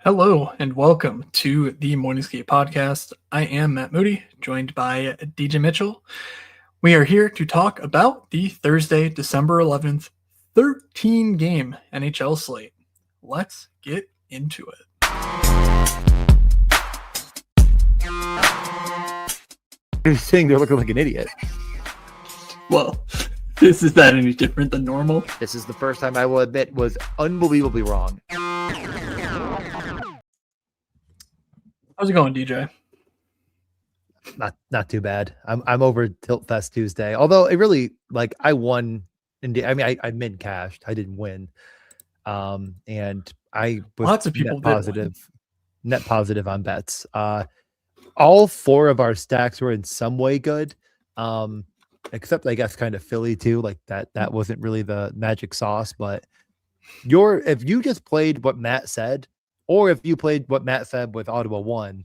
Hello and welcome to the Morning Skate Podcast. I am Matt Moody, joined by DJ Mitchell. We are here to talk about the Thursday, December 11th, 13-game NHL slate. Let's get into it. You're saying they're looking like an idiot. Well, is that any different than normal? This is the first time I will admit was unbelievably wrong. How's it going, DJ? Not too bad. I'm over Tilt Fest Tuesday. Although it really I won I min cashed. I didn't win. And I was Lots of people net positive on bets. All four of our stacks were in some way good. Except I guess kind of Philly too. Like that wasn't really the magic sauce, but if you just played what Matt said, or if you played what Matt said with Ottawa 1,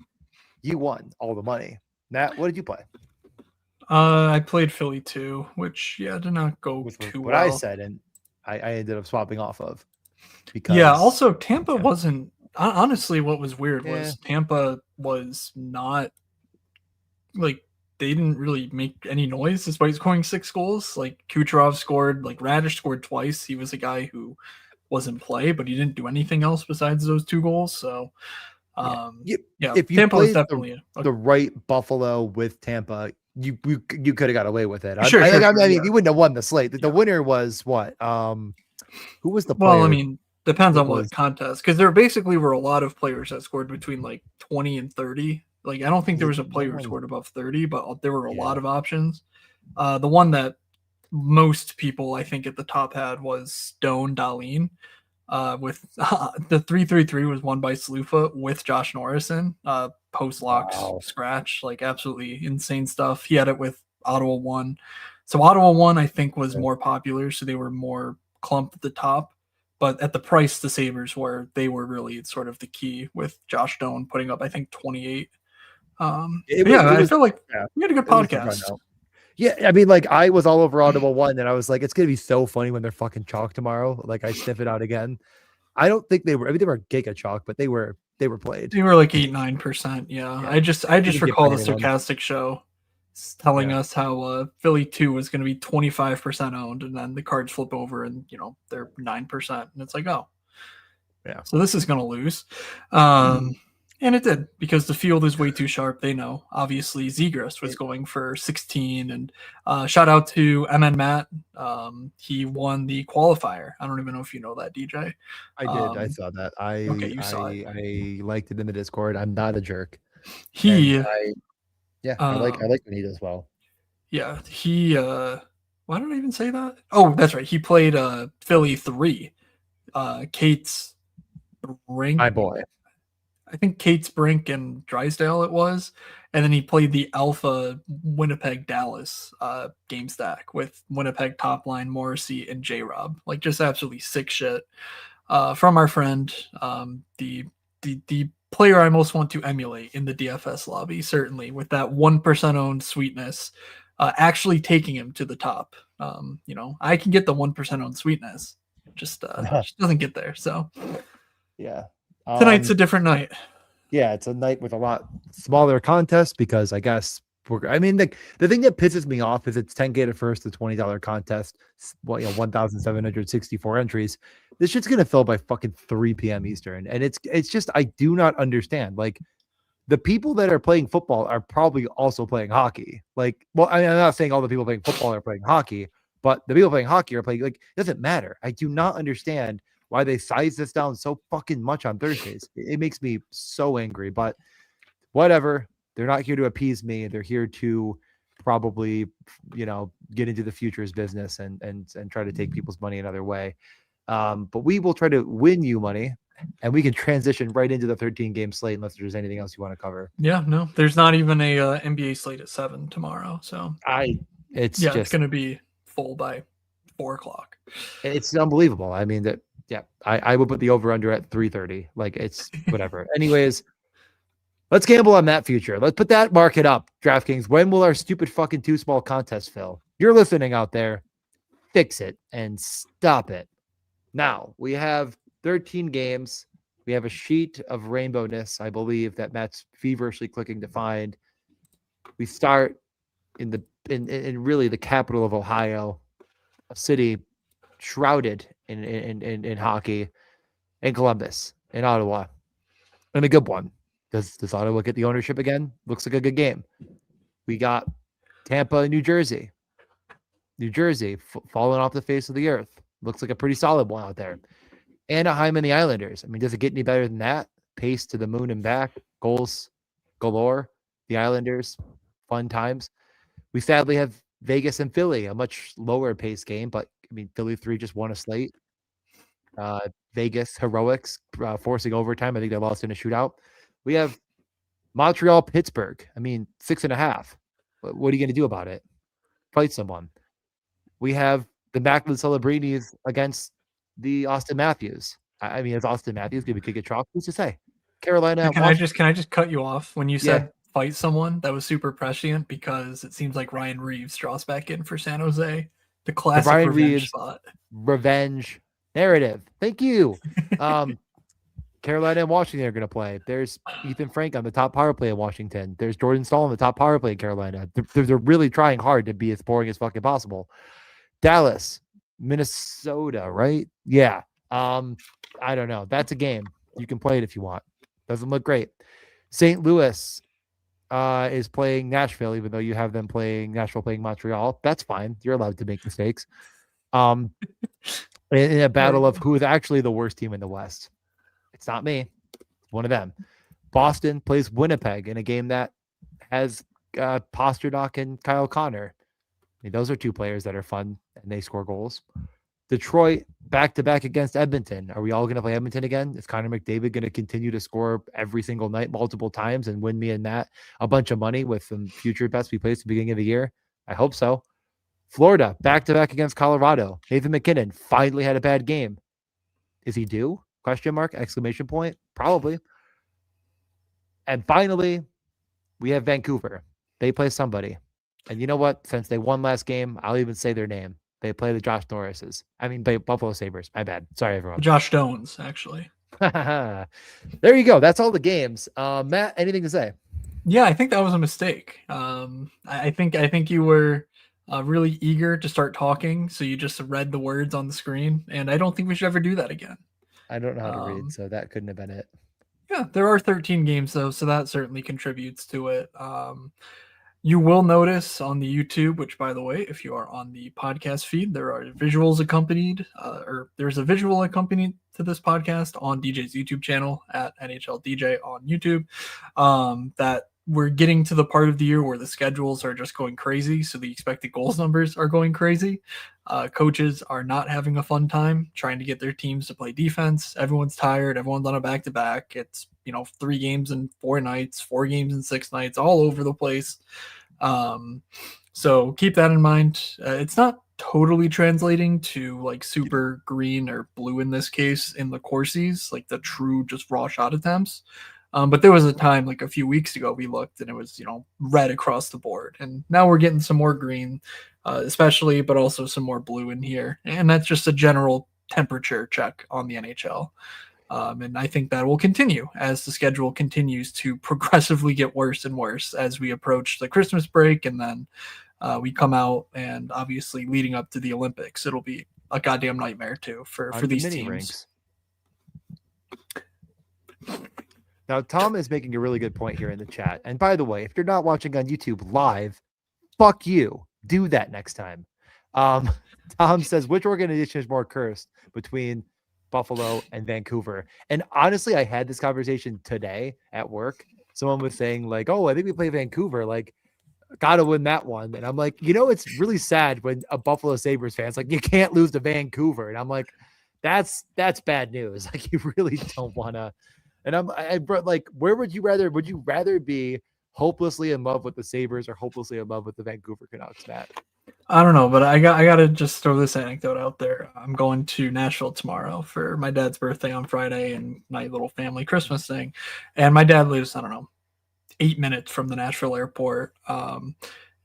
you won all the money. Matt, what did you play? I played Philly 2, which did not go too what well. I said, and I ended up swapping off of. Because also Tampa wasn't honestly what was weird was Tampa was not like they didn't really make any noise despite scoring 6 goals. Like Kucherov scored, like Radish scored twice. He was a guy who was in play, but he didn't do anything else besides those 2 goals. So if you Tampa was played definitely the right Buffalo with Tampa, you could have got away with it. Sure, I mean, you wouldn't have won the slate. The winner was what? Who was the player? Well, I mean, depends on what contest, because there basically were a lot of players that scored between like 20 and 30. Like, I don't think there was a player who scored above 30, but there were a lot of options. The one that most people, I think, at the top had was Stone Dahlin. With the 3-3-3 was won by Slufa with Josh Norrison. Post locks, scratch, like absolutely insane stuff. He had it with Ottawa 1. So Ottawa 1, I think, was more popular, so they were more clumped at the top. But at the price the Sabres were, they were really sort of the key with Josh Stone putting up, I think, 28. I feel like we had a good podcast. Yeah, I mean, like I was all over Audible 1, and I was like, it's gonna be so funny when they're fucking chalk tomorrow. Like I sniff it out again. I don't think they were. I mean, they were giga chalk, but they were played. They were like 8-9%. Yeah. I just recall the Stochastic show telling us how Philly 2 was going to be 25% owned, and then the cards flip over, and they're 9%, and it's like, oh, yeah. So this is going to lose. And it did, because the field is way too sharp. They know. Obviously, Zegras was going for 16. And shout out to MN Matt. He won the qualifier. I don't even know if you know that, DJ. I did. I saw that. You saw it. I liked it in the Discord. I'm not a jerk. I like when he does well. Yeah, why did I even say that? Oh, that's right. He played Philly 3. Kate's ring. My boy. I think Kate's Brink and Drysdale it was. And then he played the Alpha Winnipeg Dallas game stack with Winnipeg top line, Morrissey, and J-Rob. Like just absolutely sick shit. From our friend, the player I most want to emulate in the DFS lobby, certainly, with that 1% owned sweetness, actually taking him to the top. I can get the 1% owned sweetness. Just doesn't get there. So yeah. Tonight's a different night. Yeah, it's a night with a lot smaller contest because I guess the thing that pisses me off is it's 10K to first, the $20 contest. 1,764 entries. This shit's gonna fill by fucking 3 p.m. Eastern, and it's just I do not understand. Like the people that are playing football are probably also playing hockey. I'm not saying all the people playing football are playing hockey, but the people playing hockey are playing. Like, it doesn't matter. I do not understand why they size this down so fucking much on Thursdays. It makes me so angry, but whatever. They're not here to appease me. They're here to probably, get into the futures business and try to take people's money another way. But we will try to win you money, and we can transition right into the 13-game slate unless there's anything else you want to cover. Yeah, no, there's not even a NBA slate at 7 tomorrow. So it's going to be full by 4:00. It's unbelievable. I mean that. Yeah, I would put the over-under at 330. Like, it's whatever. Anyways, let's gamble on that future. Let's put that market up, DraftKings. When will our stupid fucking too small contest fill? You're listening out there. Fix it and stop it. Now, we have 13 games. We have a sheet of rainbowness, I believe, that Matt's feverishly clicking to find. We start in really the capital of Ohio, a city shrouded in hockey, in Columbus, in Ottawa, and a good one. Does Ottawa get the ownership again? Looks like a good game. We got Tampa and New Jersey. New Jersey falling off the face of the earth. Looks like a pretty solid one out there. Anaheim and the Islanders. I mean, does it get any better than that? Pace to the moon and back, goals galore. The Islanders, fun times. We sadly have Vegas and Philly, a much lower pace game, but I mean, Philly 3 just won a slate. Vegas heroics forcing overtime. I think they lost in a shootout. We have Montreal, Pittsburgh. I mean, 6.5. What are you going to do about it? Fight someone. We have the Macklin Celebrities against the Austin Matthews. I mean, is Austin Matthews going to kick a chalk? Who's to say? Carolina. Can I just cut you off when you said fight someone? That was super prescient because it seems like Ryan Reeves draws back in for San Jose. The classic Ryan revenge Reeves spot. Revenge narrative. Thank you. Carolina and Washington are going to play. There's Ethan Frank on the top power play in Washington. There's Jordan Staal on the top power play in Carolina. They're really trying hard to be as boring as fucking possible. Dallas, Minnesota, right? Yeah. I don't know. That's a game. You can play it if you want. Doesn't look great. St. Louis is playing Nashville, even though you have them playing Nashville playing Montreal. That's fine. You're allowed to make mistakes. In a battle of who is actually the worst team in the West. It's not me. It's one of them. Boston plays Winnipeg in a game that has Pasternak and Kyle Connor. I mean, those are two players that are fun and they score goals. Detroit back-to-back against Edmonton. Are we all going to play Edmonton again? Is Connor McDavid going to continue to score every single night multiple times and win me and Matt a bunch of money with some future bets we placed at the beginning of the year? I hope so. Florida back-to-back against Colorado. Nathan McKinnon finally had a bad game. Is he due? Question mark, exclamation point. Probably. And finally, we have Vancouver. They play somebody. And you know what? Since they won last game, I'll even say their name. They play the Josh Norrises. I mean, Buffalo Sabres. My bad. Sorry, everyone. Josh Stones, actually. There you go. That's all the games. Matt, anything to say? Yeah, I think that was a mistake. I think you were really eager to start talking, so you just read the words on the screen, and I don't think we should ever do that again. I don't know how to read, so that couldn't have been it. Yeah, there are 13 games, though, so that certainly contributes to it. You will notice on the YouTube, which, by the way, if you are on the podcast feed, there are visuals accompanied, or there's a visual accompanied to this podcast on DJ's YouTube channel at NHL DJ on YouTube, that we're getting to the part of the year where the schedules are just going crazy. So the expected goals numbers are going crazy. Coaches are not having a fun time trying to get their teams to play defense. Everyone's tired. Everyone's on a back-to-back. It's, 3 games in 4 nights, 4 games in 6 nights, all over the place. So keep that in mind. It's not totally translating to like super green or blue in this case in the Corsies, like the true just raw shot attempts. But there was a time like a few weeks ago we looked and it was, red across the board. And now we're getting some more green, especially, but also some more blue in here. And that's just a general temperature check on the NHL. And I think that will continue as the schedule continues to progressively get worse and worse as we approach the Christmas break. And then we come out and obviously leading up to the Olympics, it'll be a goddamn nightmare too for these teams. Ranks. Now, Tom is making a really good point here in the chat. And by the way, if you're not watching on YouTube live, fuck you. Do that next time. Tom says, which organization is more cursed between Buffalo and Vancouver? And honestly, I had this conversation today at work. Someone was saying like, oh, I think we play Vancouver. Like, got to win that one. And I'm like, it's really sad when a Buffalo Sabres fan's like, you can't lose to Vancouver. And I'm like, that's bad news. Like, you really don't want to. And I like, where would you rather be hopelessly in love with the Sabres or hopelessly in love with the Vancouver Canucks, Matt? I don't know, but I got to just throw this anecdote out there. I'm going to Nashville tomorrow for my dad's birthday on Friday and my little family Christmas thing. And my dad lives, 8 minutes from the Nashville airport.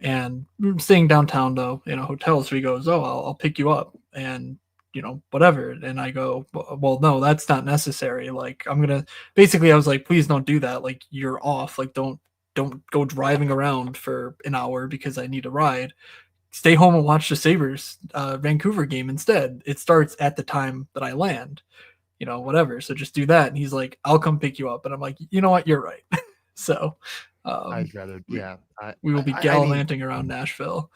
And staying downtown though in a hotel. So he goes, oh, I'll pick you up. And whatever. And I go, well, no, that's not necessary. Like, I was like, please don't do that. Like, you're off. Like, don't go driving around for an hour because I need a ride. Stay home and watch the Sabres Vancouver game instead. It starts at the time that I land, whatever. So just do that. And he's like, I'll come pick you up. And I'm like, you know what? You're right. So I'd rather, we will be gallivanting around Nashville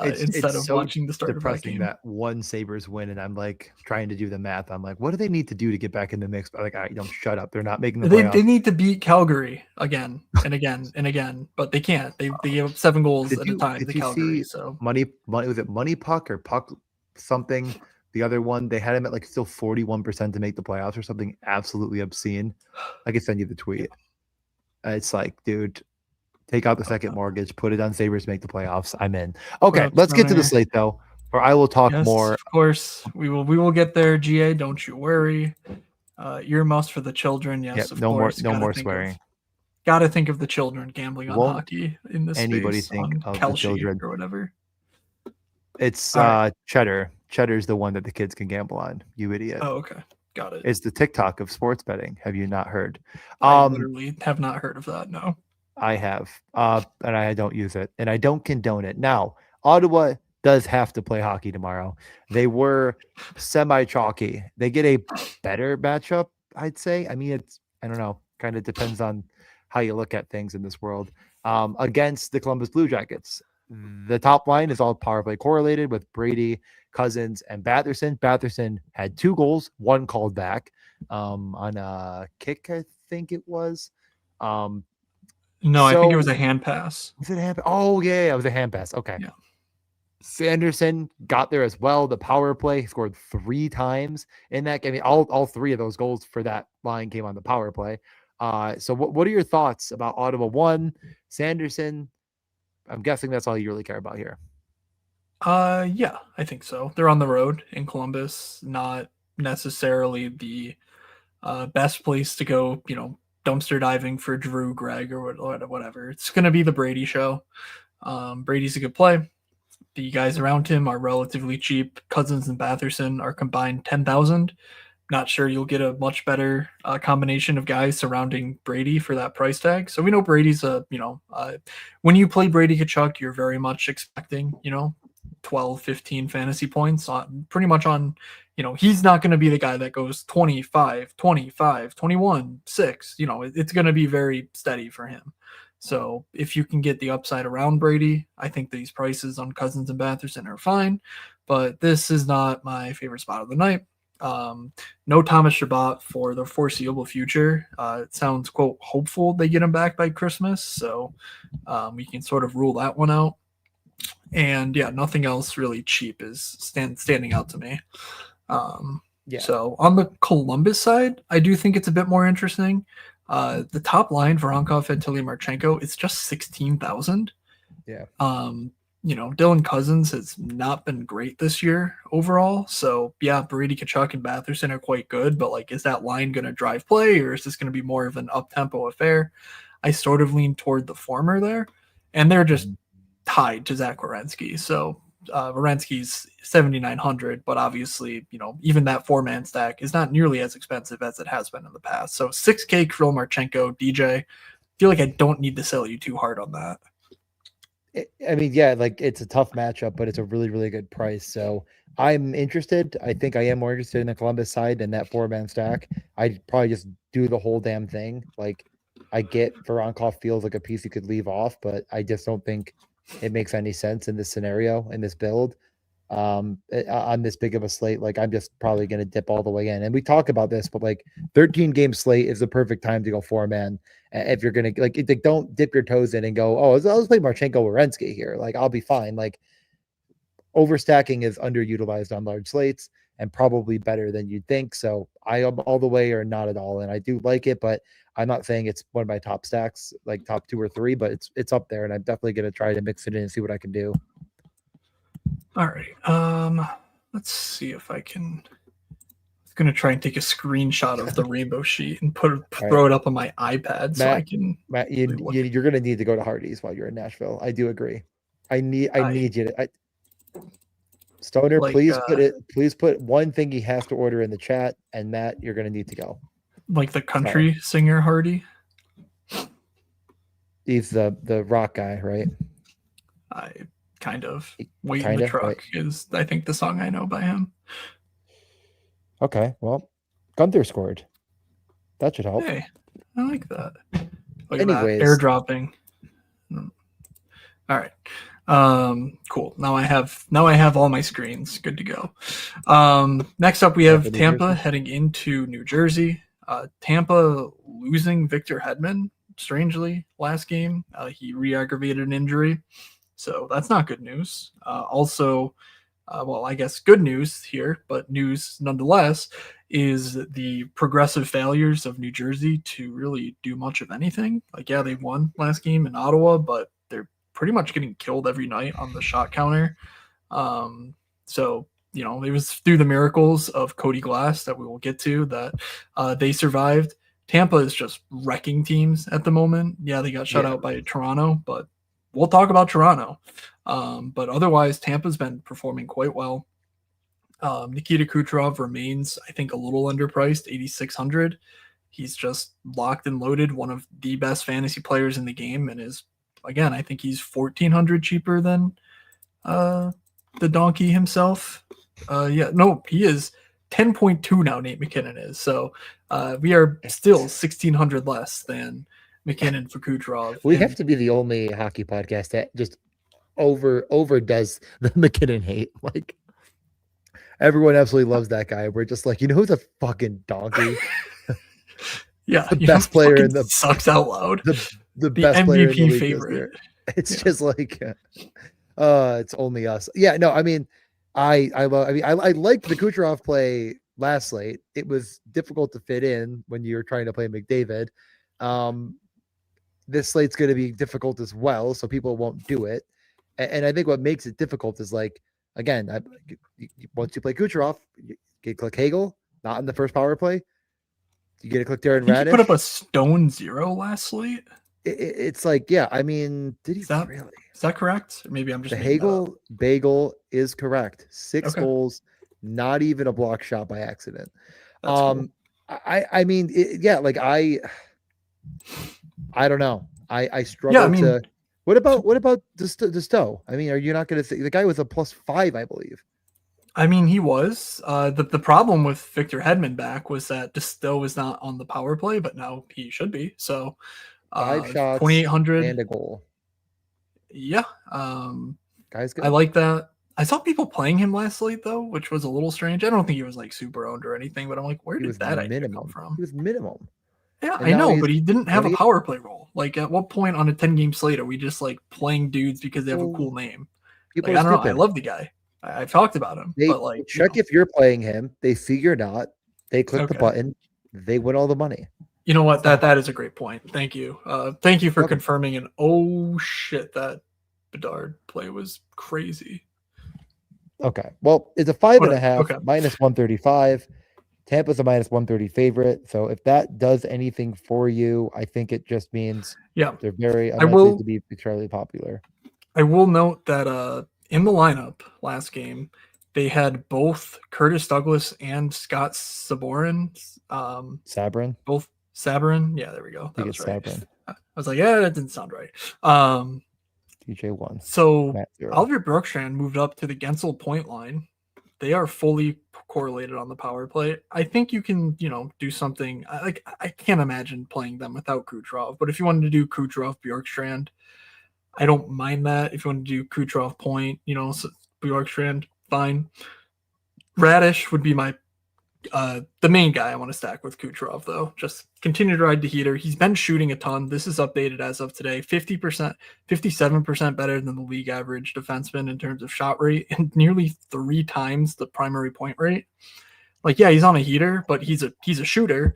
instead of so watching the start of that game. That one Sabres win, and I'm like trying to do the math. I'm like, what do they need to do to get back in the mix? But like, I don't shut up. They're not making the playoffs. They need to beat Calgary again and again and again, but they can't. They gave up 7 goals at a time to Calgary. So money was it Money Puck or Puck something? The other one, they had him at like still 41% to make the playoffs or something absolutely obscene. I can send you the tweet. It's like, dude, take out the second mortgage, put it on Sabres, make the playoffs. I'm in. Okay, let's get to the slate though, or I will talk more. Of course, we will get there. GA, don't you worry. Earmuffs for the children. Yes, of course. No more swearing. Got to think of the children gambling on hockey in this anybody space. Think of Kelshi the children or whatever? It's Cheddar. Cheddar's the one that the kids can gamble on. You idiot. Oh, okay. Got it. It's the TikTok of sports betting. Have you not heard? I literally have not heard of that. No. I have, and I don't use it, and I don't condone it. Now, Ottawa does have to play hockey tomorrow. They were semi-chalky. They get a better matchup, I'd say. I mean, I don't know. Kind of depends on how you look at things in this world. Against the Columbus Blue Jackets. The top line is all power play correlated with Brady, Cousins, and Batherson. Batherson had 2 goals, 1 called back on a kick, I think it was. No, I think it was a hand pass. Was it a hand pass? Oh, yeah, it was a hand pass. Okay. Yeah. Sanderson got there as well. The power play scored 3 times in that game. All 3 of those goals for that line came on the power play. So what are your thoughts about Ottawa 1, Sanderson? I'm guessing that's all you really care about here. Yeah, I think so. They're on the road in Columbus, not necessarily the best place to go, dumpster diving for Drew, Greg, or whatever. It's going to be the Brady show. Brady's a good play. The guys around him are relatively cheap. Cousins and Batherson are combined 10,000. Not sure you'll get a much better combination of guys surrounding Brady for that price tag. So we know Brady's when you play Brady Tkachuk, you're very much expecting, 12, 15 fantasy points pretty much on, he's not going to be the guy that goes 25, 25, 21, 6, it's going to be very steady for him. So if you can get the upside around Brady, I think these prices on Cousins and Batherson are fine, but this is not my favorite spot of the night. No Thomas Chabot for the foreseeable future. It sounds, quote, hopeful they get him back by Christmas. So we can sort of rule that one out. And yeah, nothing else really cheap is standing out to me. So on the Columbus side, I do think it's a bit more interesting. The top line, Voronkov and Tilly Marchenko, it's just 16,000. Yeah. Dylan Cousins has not been great this year overall. So yeah, Brady, Tkachuk, and Batherson are quite good, but like, is that line going to drive play, or is this going to be more of an up-tempo affair? I sort of lean toward the former there, and they're just tied to Zach Werenski. So Werenski's 7,900, but obviously, even that 4-man stack is not nearly as expensive as it has been in the past. So 6K Kirill Marchenko, DJ. I feel like I don't need to sell you too hard on that. I mean, yeah, like it's a tough matchup, but it's a really, really good price. So I'm interested. I think I am more interested in the Columbus side than that 4-man stack. I'd probably just do the whole damn thing. Like, I get Voronkov feels like a piece you could leave off, but I just don't think it makes any sense in this scenario, in this build, on this big of a slate. Like, I'm just probably going to dip all the way in. And we talk about this, but like 13-game slate is the perfect time to go 4-man. If you're going to like, don't dip your toes in and go, oh, let's play Marchenko Werenski here. Like, I'll be fine. Like, overstacking is underutilized on large slates and probably better than you'd think. So I am all the way or not at all. And I do like it, but I'm not saying it's one of my top stacks, like top 2 or 3, but it's up there, and I'm definitely going to try to mix it in and see what I can do. All right. Let's see if I can. I'm going to try and take a screenshot of the rainbow sheet and throw it up on my iPad so I can. Matt, you're going to need to go to Hardee's while you're in Nashville. I do agree. I need you to. Stoner, Like, please put one thing he has to order in the chat, and Matt, you're gonna need to go. like the country singer Hardy. He's the rock guy, right? I kind of Wait in the Truck right? Is I think the song I know by him. Okay, well, Gunther scored. That should help. Hey, I like that. Look Anyways, at that. Airdropping. All right. Cool. Now I have all my screens good to go. Next up we have Tampa heading into New Jersey. Tampa losing Victor Hedman, strangely, last game. He re-aggravated an injury. So that's not good news. Also, well, I guess good news here, but news nonetheless, is the progressive failures of New Jersey to really do much of anything. Like, yeah, they won last game in Ottawa, but they're pretty much getting killed every night on the shot counter. So, you know, it was through the miracles of Cody Glass that we will get to that they survived. Tampa is just wrecking teams at the moment. Yeah, they got shut out by Toronto, but we'll talk about Toronto. But otherwise, Tampa's been performing quite well. Nikita Kucherov remains, I think, a little underpriced, 8,600. He's just locked and loaded, one of the best fantasy players in the game, and is, again, I think he's 1,400 cheaper than the donkey himself. He is 10.2 now, Nate McKinnon is. So we are still 1,600 less than McKinnon for Kucherov. We have to be the only hockey podcast that just overdoes the McKinnon hate. Like, everyone absolutely loves that guy. We're just like, you know who's a fucking donkey? Yeah, the best player in the sucks out loud. The best MVP player in the league favorite. It's just like, it's only us. Yeah, no, I mean, I liked the Kucherov play last slate. It was difficult to fit in when you were trying to play McDavid. This slate's going to be difficult as well, so people won't do it. And I think what makes it difficult is, like, again, once you play Kucherov, you click Hagel, not in the first power play. You get to click Darren Radish. He put up a stone 0 last slate. It's like, yeah, I mean, did he really? Is that correct? Or maybe I'm just the Hagel bagel is correct. 6 goals, not even a block shot by accident. That's cool. I mean, I don't know. I struggle to. What about Destow? I mean, are you not going to say the guy was a +5, I believe? I mean, he was. The problem with Victor Hedman back was that Destow was not on the power play, but now he should be. So 5 shots, 2,800 and a goal. Yeah. Guy's good. I like that. I saw people playing him last slate though, which was a little strange. I don't think he was like super owned or anything, but I'm like, where did that idea come from? He was minimum. Yeah, I know, but he didn't have a power play role. Like, at what point on a 10-game slate are we just like playing dudes because they have a cool name? Like, I don't know. I love the guy. I've talked about him. But like, check if you're playing him. They see you're not. They click the button. They win all the money. You know what? That is a great point. Thank you. Thank you for confirming. And oh shit, that Bedard play was crazy. Okay. Well, it's a 5.5 minus 135. Tampa's a minus 130 favorite. So if that does anything for you, I think it just means they're very unlikely to be extremely popular. I will note that in the lineup last game, they had both Curtis Douglas and Scott Sabourin. Sabourin? Both Sabourin. Yeah, there we go. That was right. Sabourin. I was like, yeah, that didn't sound right. DJ won. So Oliver Bjorkstrand moved up to the Gensel point line. They are fully correlated on the power play. I think you can, do something. I can't imagine playing them without Kucherov. But if you wanted to do Kucherov, Bjorkstrand, I don't mind that. If you want to do Kucherov point, Bjorkstrand, fine. Radish would be my the main guy I want to stack with Kucherov, though. Just continue to ride the heater. He's been shooting a ton. This is updated as of today. 50%, 57% better than the league average defenseman in terms of shot rate, and nearly 3 times the primary point rate. Like, yeah, he's on a heater, but he's a shooter,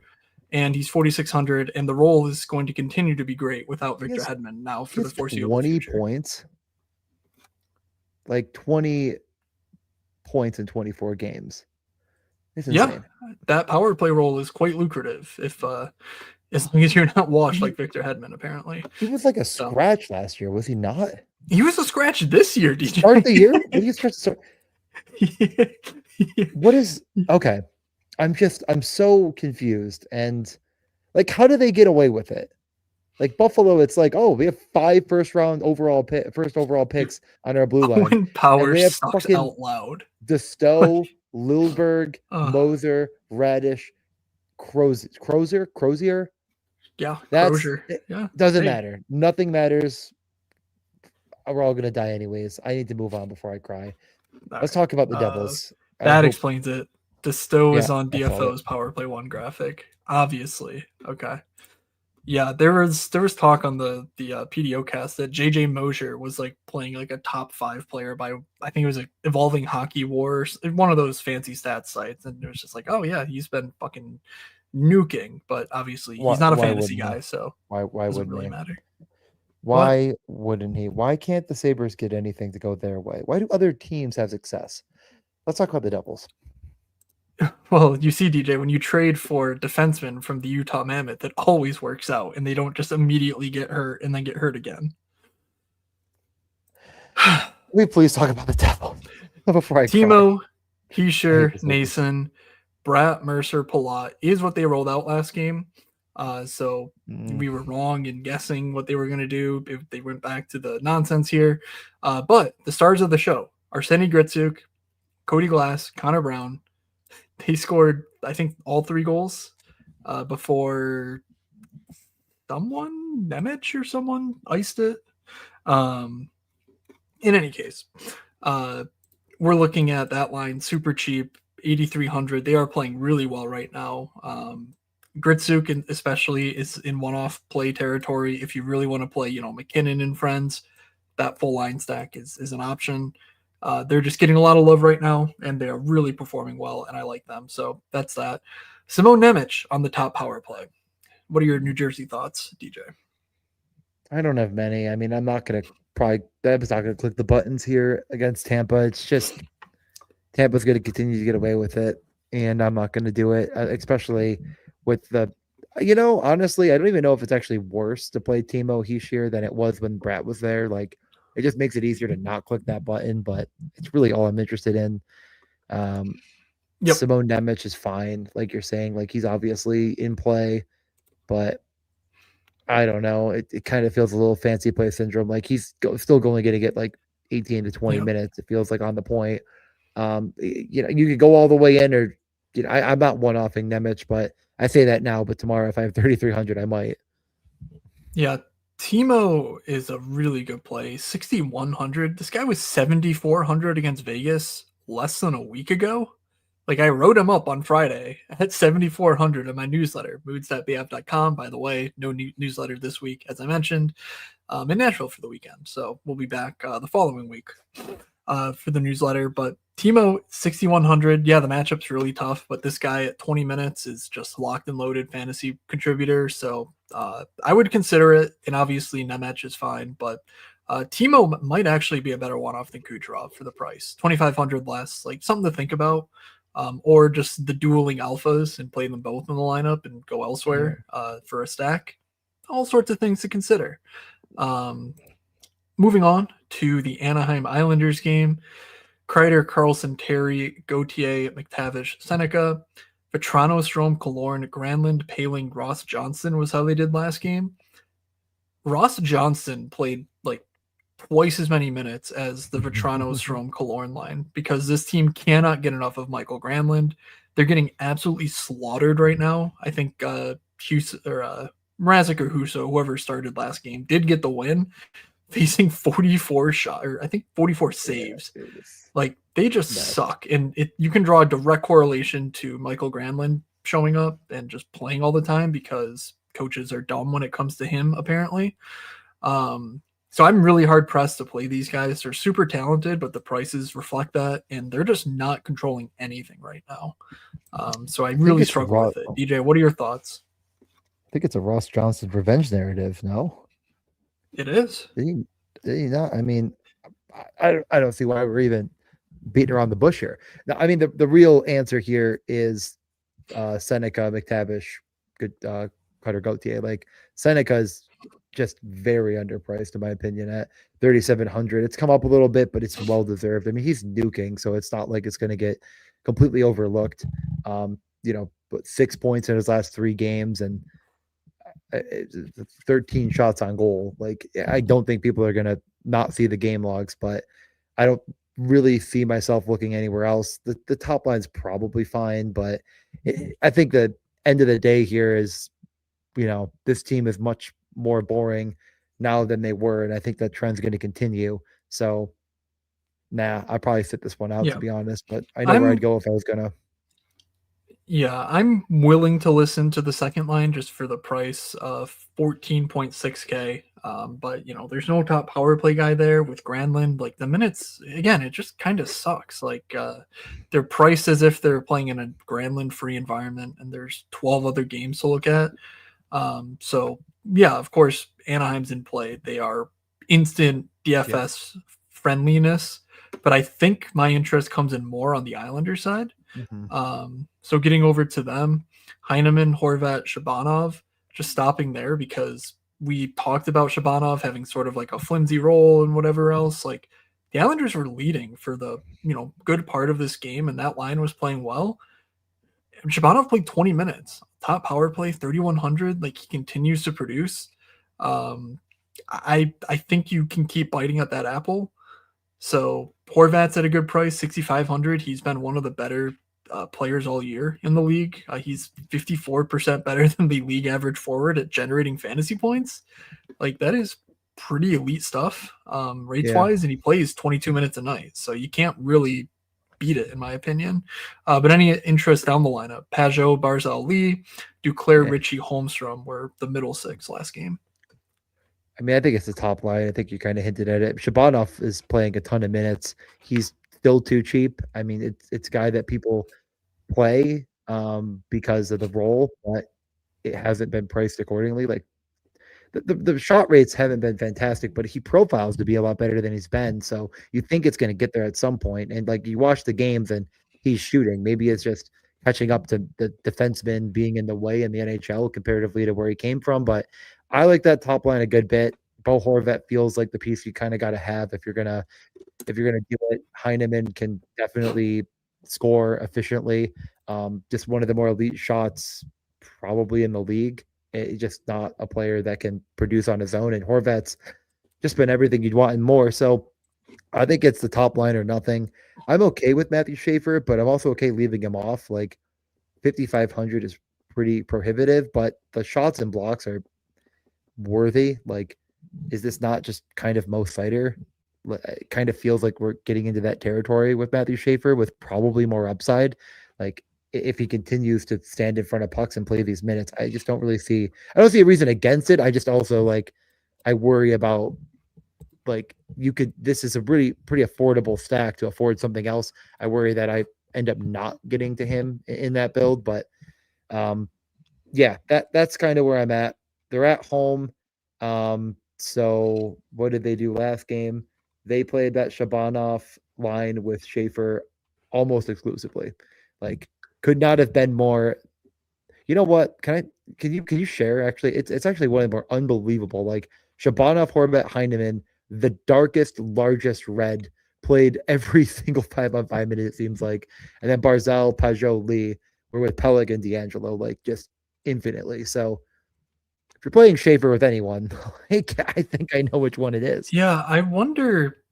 and he's 4,600, and the role is going to continue to be great without Victor Hedman now for the foreseeable future. 20 points. Like 20 points in 24 games. Yeah, that power play role is quite lucrative if as long as you're not washed like Victor Hedman, apparently. He was like a scratch last year, was he not? He was a scratch this year, DJ. Start the year? What do you start? What is okay? I'm so confused. And like, how do they get away with it? Like Buffalo, it's like, oh, we have 5 first overall picks on our blue line, Quinn and we Powers have sucks fucking out loud. Destow, Lilberg, Uh, Moser, Radish, Crozier. yeah, That's Crozier. it. Yeah. Doesn't Hey, matter. Nothing matters. We're all gonna die anyways. I need to move on before I cry. all Let's right. talk about the Devils. I That hope. explains it. Destow Yeah, is on I thought it. DFO's Power Play 1 graphic. Obviously. Okay. Yeah, there was talk on the PDO cast that JJ Mosier was like playing like a top 5 player by, I think it was like Evolving Hockey Wars, one of those fancy stats sites, and it was just like, oh yeah, he's been fucking nuking, but obviously he's not a Why fantasy wouldn't he? guy, so Why it doesn't wouldn't really he? matter. What? Why wouldn't he? Why can't the Sabres get anything to go their way? Why do other teams have success? Let's talk about the Devils. Well, you see, DJ, when you trade for defensemen from the Utah Mammoth, it always works out, and they don't just immediately get hurt and then get hurt again. Can we please talk about the Devils before I cry? Timo, I Heischer, hate the Sabres. Nason, Bratt, Mercer, Palat is what they rolled out last game. So we were wrong in guessing what they were going to do if they went back to the nonsense here. But the stars of the show, Arseny Gritsuk, Cody Glass, Connor Brown, they scored, I think, all 3 goals before someone, Nemec or someone, iced it. In any case, we're looking at that line super cheap, 8,300. They are playing really well right now. Gritsuk especially is in one-off play territory. If you really want to play, McKinnon and friends, that full line stack is an option. They're just getting a lot of love right now, and they're really performing well, and I like them. So that's that. Simone Nemec on the top power play. What are your New Jersey thoughts, DJ? I don't have many. I mean, I'm not gonna Deb's not gonna click the buttons here against Tampa. It's just Tampa's gonna continue to get away with it, and I'm not gonna do it, especially with the. Honestly, I don't even know if it's actually worse to play Timo Heischer than it was when Bratt was there. Like, it just makes it easier to not click that button, but it's really all I'm interested in. Yep. Simone Nemec is fine, like you're saying. Like, he's obviously in play, but I don't know. It kind of feels a little fancy play syndrome. Like, he's still going to get like 18 to 20 minutes. It feels like on the point. You could go all the way in, or I'm not one-offing Nemec, but I say that now. But tomorrow, if I have 3,300, I might. Yeah, Timo is a really good play. 6,100. This guy was 7,400 against Vegas less than a week ago. Like, I wrote him up on Friday at 7,400 in my newsletter, moods.bf.com. By the way, no newsletter this week, as I mentioned, in Nashville for the weekend. So we'll be back the following week for the newsletter. But Timo, 6,100. Yeah, the matchup's really tough, but this guy at 20 minutes is just locked and loaded fantasy contributor. So I would consider it. And obviously, Nemec is fine, but Timo might actually be a better one-off than Kucherov for the price. 2,500 less, like something to think about. Or just the dueling alphas and play them both in the lineup and go elsewhere for a stack. All sorts of things to consider. Moving on to the Anaheim Islanders game. Kreider, Carlson, Terry, Gauthier, McTavish, Seneca, Vetrano, Strome, Killorn, Granlund, Paling, Ross Johnson was how they did last game. Ross Johnson played like twice as many minutes as the Vetrano, Strome, Killorn line because this team cannot get enough of Michael Granlund. They're getting absolutely slaughtered right now. I think Mrazek or Huso, whoever started last game, did get the win, facing 44 shot or I think 44 saves. Like, they just suck, and you can draw a direct correlation to Michael Granlund showing up and just playing all the time because coaches are dumb when it comes to him, apparently. So I'm really hard pressed to play these guys. They're super talented, but the prices reflect that, and they're just not controlling anything right now. So I really struggle with it. DJ, what are your thoughts? I think it's a Ross Johnson revenge narrative. No, it is. Did he not? I mean, I don't see why we're even beating around the bush here. Now, I mean, the real answer here is Seneca, McTavish, good Carter Gauthier. Like, Seneca's just very underpriced in my opinion at 3,700. It's come up a little bit, but it's well deserved. I mean, he's nuking, so it's not like it's going to get completely overlooked. But 6 points in his last 3 games and 13 shots on goal. Like, I don't think people are going to not see the game logs, but I don't really see myself looking anywhere else. The top line's probably fine, but I think the end of the day here is, this team is much more boring now than they were, and I think that trend's going to continue. So, I'd probably sit this one out to be honest, but I know where I'd go if I was gonna. Yeah, I'm willing to listen to the second line just for the price of 14.6K. But there's no top power play guy there with Granlund. Like the minutes, again, it just kind of sucks. Like they're priced as if they're playing in a Granlund free environment, and there's 12 other games to look at. So yeah, of course, Anaheim's in play. They are instant DFS friendliness, but I think my interest comes in more on the Islander side. So getting over to them, Heineman, Horvat, Shabanov, just stopping there because we talked about Shabanov having sort of like a flimsy role and whatever else. Like the Islanders were leading for the good part of this game, and that line was playing well. And Shabanov played 20 minutes, top power play, 3,100. Like he continues to produce. I think you can keep biting at that apple. So Horvat's at a good price, 6,500. He's been one of the better players all year in the league. He's 54% better than the league average forward at generating fantasy points. Like that is pretty elite stuff rates wise, and he plays 22 minutes a night. So you can't really beat it in my opinion. But any interest down the lineup, Pajot, Barzal, Lee, Duclair, Richie, Holmstrom were the middle 6 last game. I mean, I think it's the top line. I think you kind of hinted at it. Shabanov is playing a ton of minutes. He's still too cheap. I mean, it's a guy that people play because of the role, but it hasn't been priced accordingly. Like the shot rates haven't been fantastic, but he profiles to be a lot better than he's been. So you think it's going to get there at some point. And like you watch the games and he's shooting. Maybe it's just catching up to the defenseman being in the way in the NHL comparatively to where he came from. But I like that top line a good bit. Bo Horvat feels like the piece you kind of got to have if you're gonna do it. Heineman can definitely score efficiently. Just one of the more elite shots probably in the league. It's just not a player that can produce on his own. And Horvat's just been everything you'd want and more. So I think it's the top line or nothing. I'm okay with Matthew Schaefer, but I'm also okay leaving him off. Like 5,500 is pretty prohibitive, but the shots and blocks are worthy. Like, is this not just kind of Mo Seider? It kind of feels like we're getting into that territory with Matthew Schaefer with probably more upside. Like if he continues to stand in front of pucks and play these minutes, I don't see a reason against it. I just also I worry about this is a really pretty affordable stack to afford something else. I worry that I end up not getting to him in that build, but that's kind of where I'm at. They're at home. So what did they do last game? They played that Shabanov line with Schaefer almost exclusively. Like, could not have been more. You know what? Can you share? Actually, it's actually one of the more unbelievable. Like Shabanov, Horvat, Heineman, the darkest, largest red, played every single 5-on-5 minute. It seems like, and then Barzal, Pajot, Lee were with Peleg and D'Angelo, like just infinitely. So if you're playing Schaefer with anyone, I think I know which one it is. Yeah, I wonder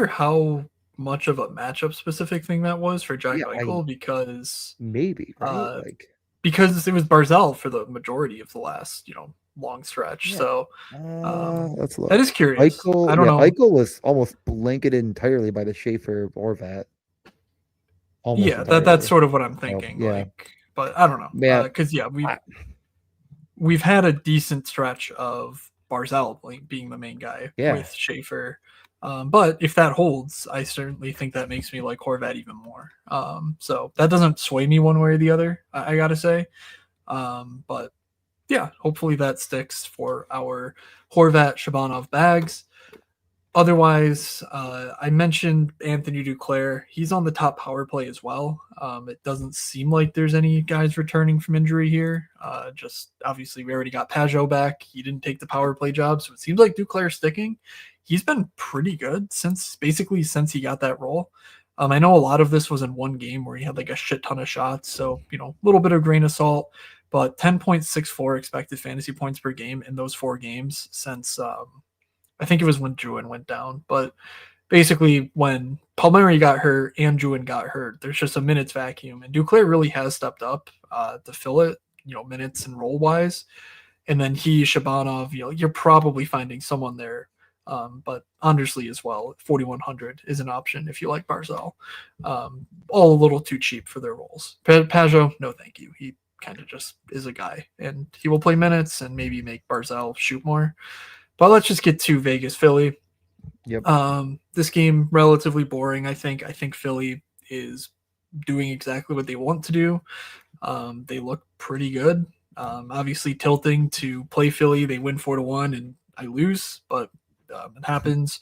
how much of a matchup specific thing that was for Jack Eichel, because maybe right? because it was Barzal for the majority of the last long stretch. So that is curious. Eichel, I don't know. Eichel was almost blanketed entirely by the Schaefer Horvat. That's sort of what I'm thinking. But I don't know. Because we've had a decent stretch of Barzal being the main guy with Schaefer. But if that holds, I certainly think that makes me like Horvat even more. So that doesn't sway me one way or the other, I gotta say. But yeah, hopefully that sticks for our Horvat Shabanov bags. Otherwise, I mentioned Anthony Duclair. He's on the top power play as well. It doesn't seem like there's any guys returning from injury here. Just obviously, we already got Pajot back. He didn't take the power play job, so it seems like Duclair's sticking. He's been pretty good since he got that role. I know a lot of this was in one game where he had like a shit ton of shots, so a little bit of grain of salt. But 10.64 expected fantasy points per game in those 4 games since I think it was when Druin went down, but basically when Palmieri got hurt and Druin got hurt, there's just a minutes vacuum, and Duclair really has stepped up to fill it, minutes and role wise. And then Shabanov, you're probably finding someone there. But Andersley as well, 4,100 is an option if you like Barzell. All a little too cheap for their roles. Pajot, no thank you. He kind of just is a guy, and he will play minutes and maybe make Barzell shoot more. But let's just get to Vegas Philly. Yep. This game relatively boring. I think Philly is doing exactly what they want to do. They look pretty good. Obviously tilting to play Philly. They win 4-1 and I lose, but it happens.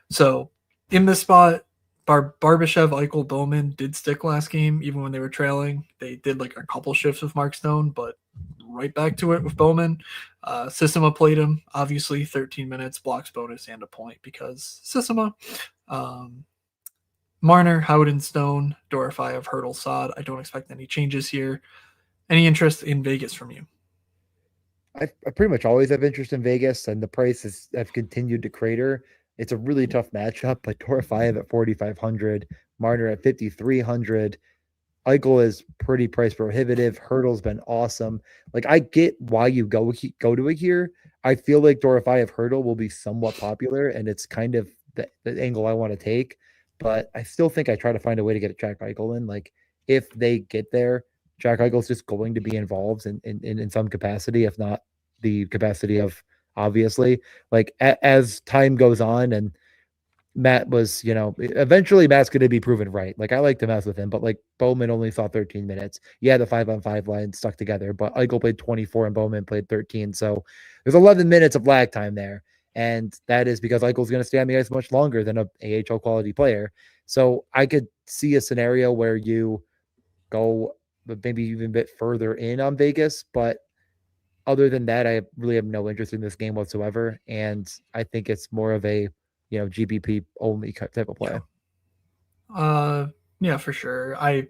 So in this spot, Barbashev, Eichel, Bowman did stick last game, even when they were trailing. They did like a couple shifts with Mark Stone, but right back to it with Bowman. Sissima played him, obviously 13 minutes, blocks, bonus, and a point because Sissima. Marner, Howden, Stone, Dorofeyev, Hurdle, Sod. I don't expect any changes here. Any interest in Vegas from you? I pretty much always have interest in Vegas, and the prices have continued to crater. It's a really tough matchup, but Dorofeyev at 4,500, Marner at 5,300. Eichel is pretty price prohibitive. Hurdle's been awesome. Like, I get why you go to it here. I feel like Dorofeyev Hurdle will be somewhat popular, and it's kind of the angle I want to take. But I still think I try to find a way to get Jack Eichel in. Like, if they get there, Jack Eichel's just going to be involved in some capacity, if not the capacity of obviously. Like, as time goes on and Matt was, eventually Matt's going to be proven right. Like, I like to mess with him, but like Bowman only saw 13 minutes. Yeah, the 5-on-5 line stuck together, but Eichel played 24 and Bowman played 13. So there's 11 minutes of lag time there. And that is because Eichel's going to stay on the ice much longer than a AHL quality player. So I could see a scenario where you go maybe even a bit further in on Vegas, but other than that, I really have no interest in this game whatsoever. And I think it's more of a, GPP only type of play. Yeah, for sure. I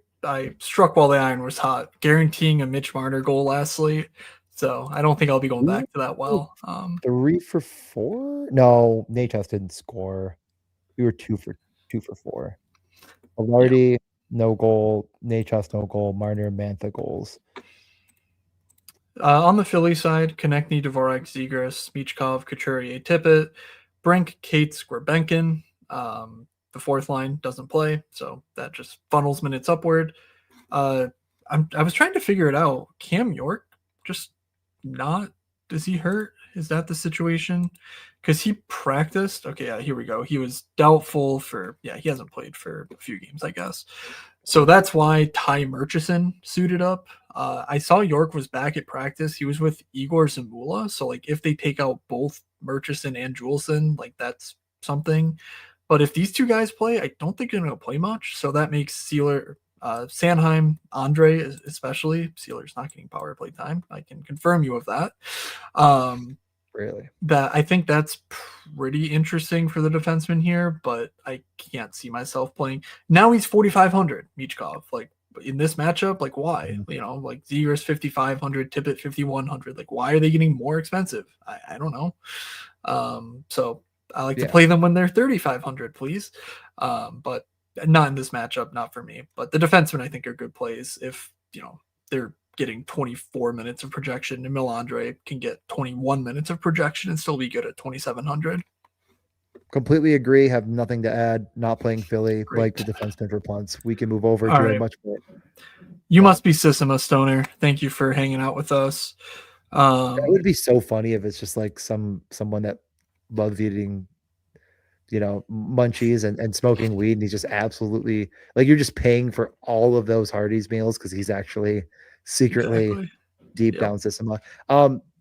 struck while the iron was hot, guaranteeing a Mitch Marner goal last slate. So I don't think I'll be going back to that well. 3 for 4? No, Natas didn't score. We were 2 for 4. Alardi, no goal. Natas, no goal. Marner, Mantha goals. On the Philly side, Konechny, Dvorak, Zegras, Michkov, Couturier, Tippett, Brink, Cates, Gwerbenkin. The fourth line doesn't play, so that just funnels minutes upward. I was trying to figure it out. Cam York just not. Is he hurt? Is that the situation? Because he practiced. Okay, yeah, here we go. He was doubtful for. Yeah, he hasn't played for a few games, I guess. So that's why Ty Murchison suited up. I saw York was back at practice. He was with Igor Zamula. So, like, if they take out both Murchison and Juleson, like, that's something. But if these two guys play, I don't think they're going to play much. So that makes Sealer, Sanheim, Andre, especially. Sealer's not getting power play time. I can confirm you of that. Really? That I think that's pretty interesting for the defenseman here, but I can't see myself playing. Now he's 4,500, Michkov. Like, in this matchup, like, why? Like Zegras 5,500, Tippett 5,100. Like, why are they getting more expensive? I don't know. So I like to play them when they're 3,500, please. But not in this matchup, not for me. But the defensemen, I think, are good plays if they're getting 24 minutes of projection, and Melandre can get 21 minutes of projection and still be good at 2,700. Completely agree. Have nothing to add. Not playing Philly. Great. Like the defenseman for punts. We can move over to a much more. You must be Sissima Stoner. Thank you for hanging out with us. That would be so funny if it's just like someone that loves eating, munchies and smoking weed, and he's just absolutely like, you're just paying for all of those Hardee's meals because he's actually secretly deep down system.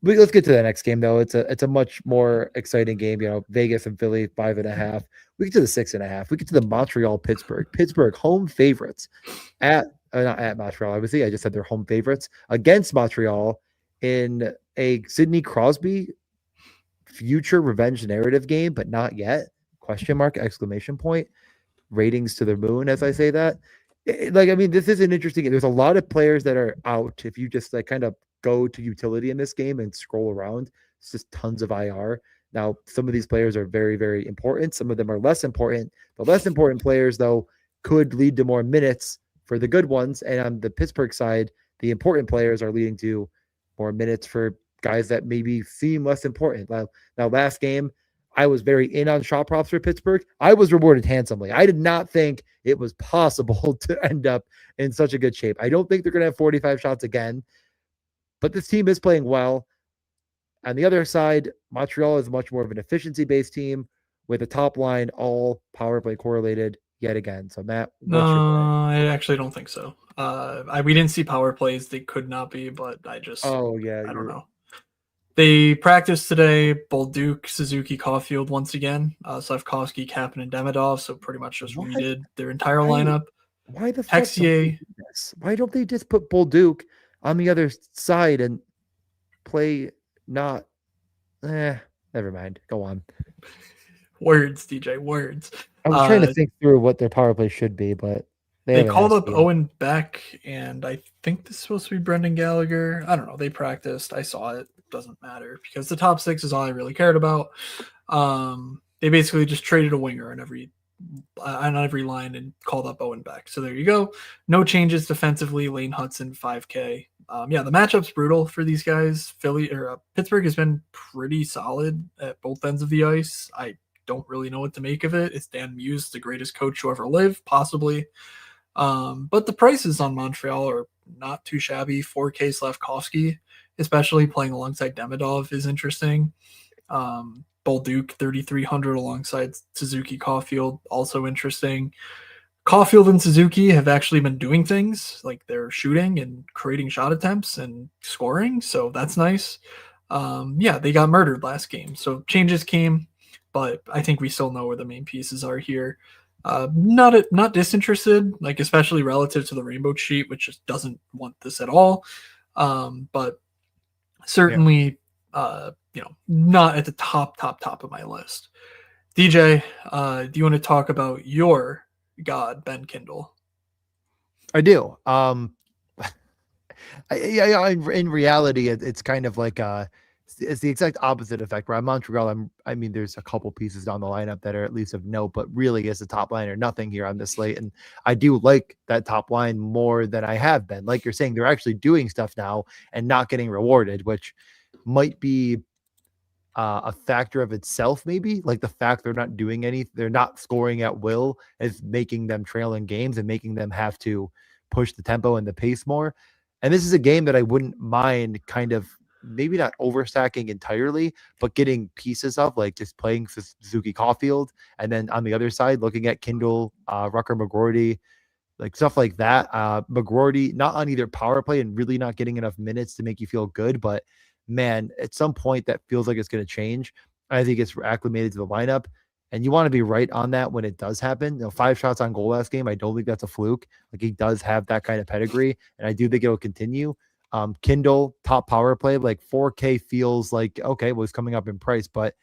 Let's get to the next game though. It's a much more exciting game. Vegas and Philly 5.5. We get to the 6.5. We get to the Montreal Pittsburgh home favorites at not at Montreal. Obviously, I just said they're home favorites against Montreal in a Sidney Crosby future revenge narrative game, but not yet. Question mark, exclamation point. Ratings to the moon as I say that. This is an interesting game. There's a lot of players that are out. If you just kind of go to utility in this game and scroll around, it's just tons of IR. Now, some of these players are very, very important. Some of them are less important. The less important players, though, could lead to more minutes for the good ones. And on the Pittsburgh side, the important players are leading to more minutes for guys that maybe seem less important. Now last game, I was very in on shot props for Pittsburgh. I was rewarded handsomely. I did not think it was possible to end up in such a good shape. I don't think they're going to have 45 shots again, but this team is playing well. On the other side, Montreal is much more of an efficiency-based team with a top line all power play correlated yet again. So Matt, no, I actually don't think so. We didn't see power plays. They could not be, but I don't know. They practiced today. Bolduc, Suzuki, Caulfield once again. Slavkovsky, Kapanen, and Demidov. So pretty much just redid their entire lineup. Why the fuck Why don't they just put Bolduc on the other side and play not? Never mind. Go on. Words, DJ. Words. I was trying to think through what their power play should be, but they called up Owen Beck, and I think this is supposed to be Brendan Gallagher. I don't know. They practiced. I saw it. Doesn't matter because the top six is all I really cared about. They basically just traded a winger on every line and called up Owen Beck. So there you go. No changes defensively. Lane Hudson 5K. The matchup's brutal for these guys. Pittsburgh has been pretty solid at both ends of the ice. I don't really know what to make of it. Is Dan Muse the greatest coach to ever live? Possibly. But the prices on Montreal are not too shabby. 4K Slavkovsky, especially playing alongside Demidov, is interesting. Bolduc 3,300 alongside Suzuki Caulfield, also interesting. Caulfield and Suzuki have actually been doing things like they're shooting and creating shot attempts and scoring, so that's nice. They got murdered last game, so changes came, but I think we still know where the main pieces are here. Not disinterested, especially relative to the rainbow sheet, which just doesn't want this at all. But certainly, not at the top of my list. DJ, do you want to talk about your god, Ben Kindle? I do. In reality, it's kind of like it's the exact opposite effect. Where I'm Montreal, there's a couple pieces down the lineup that are at least of note, but really is the top line or nothing here on this slate. And I do like that top line more than I have been. Like you're saying, they're actually doing stuff now and not getting rewarded, which might be a factor of itself. Maybe like the fact they're not doing anything, they're not scoring at will is making them trail in games and making them have to push the tempo and the pace more. And this is a game that I wouldn't mind kind of maybe not overstacking entirely, but getting pieces of, like just playing Suzuki Caulfield. And then on the other side, looking at Kindle, Rucker McGroarty, like stuff like that. McGroarty, not on either power play and really not getting enough minutes to make you feel good. But man, at some point that feels like it's going to change. I think it's acclimated to the lineup. And you want to be right on that when it does happen. 5 shots on goal last game. I don't think that's a fluke. Like he does have that kind of pedigree. And I do think it'll continue. Kindle, top power play, like 4K feels like, okay, well, he's coming up in price, but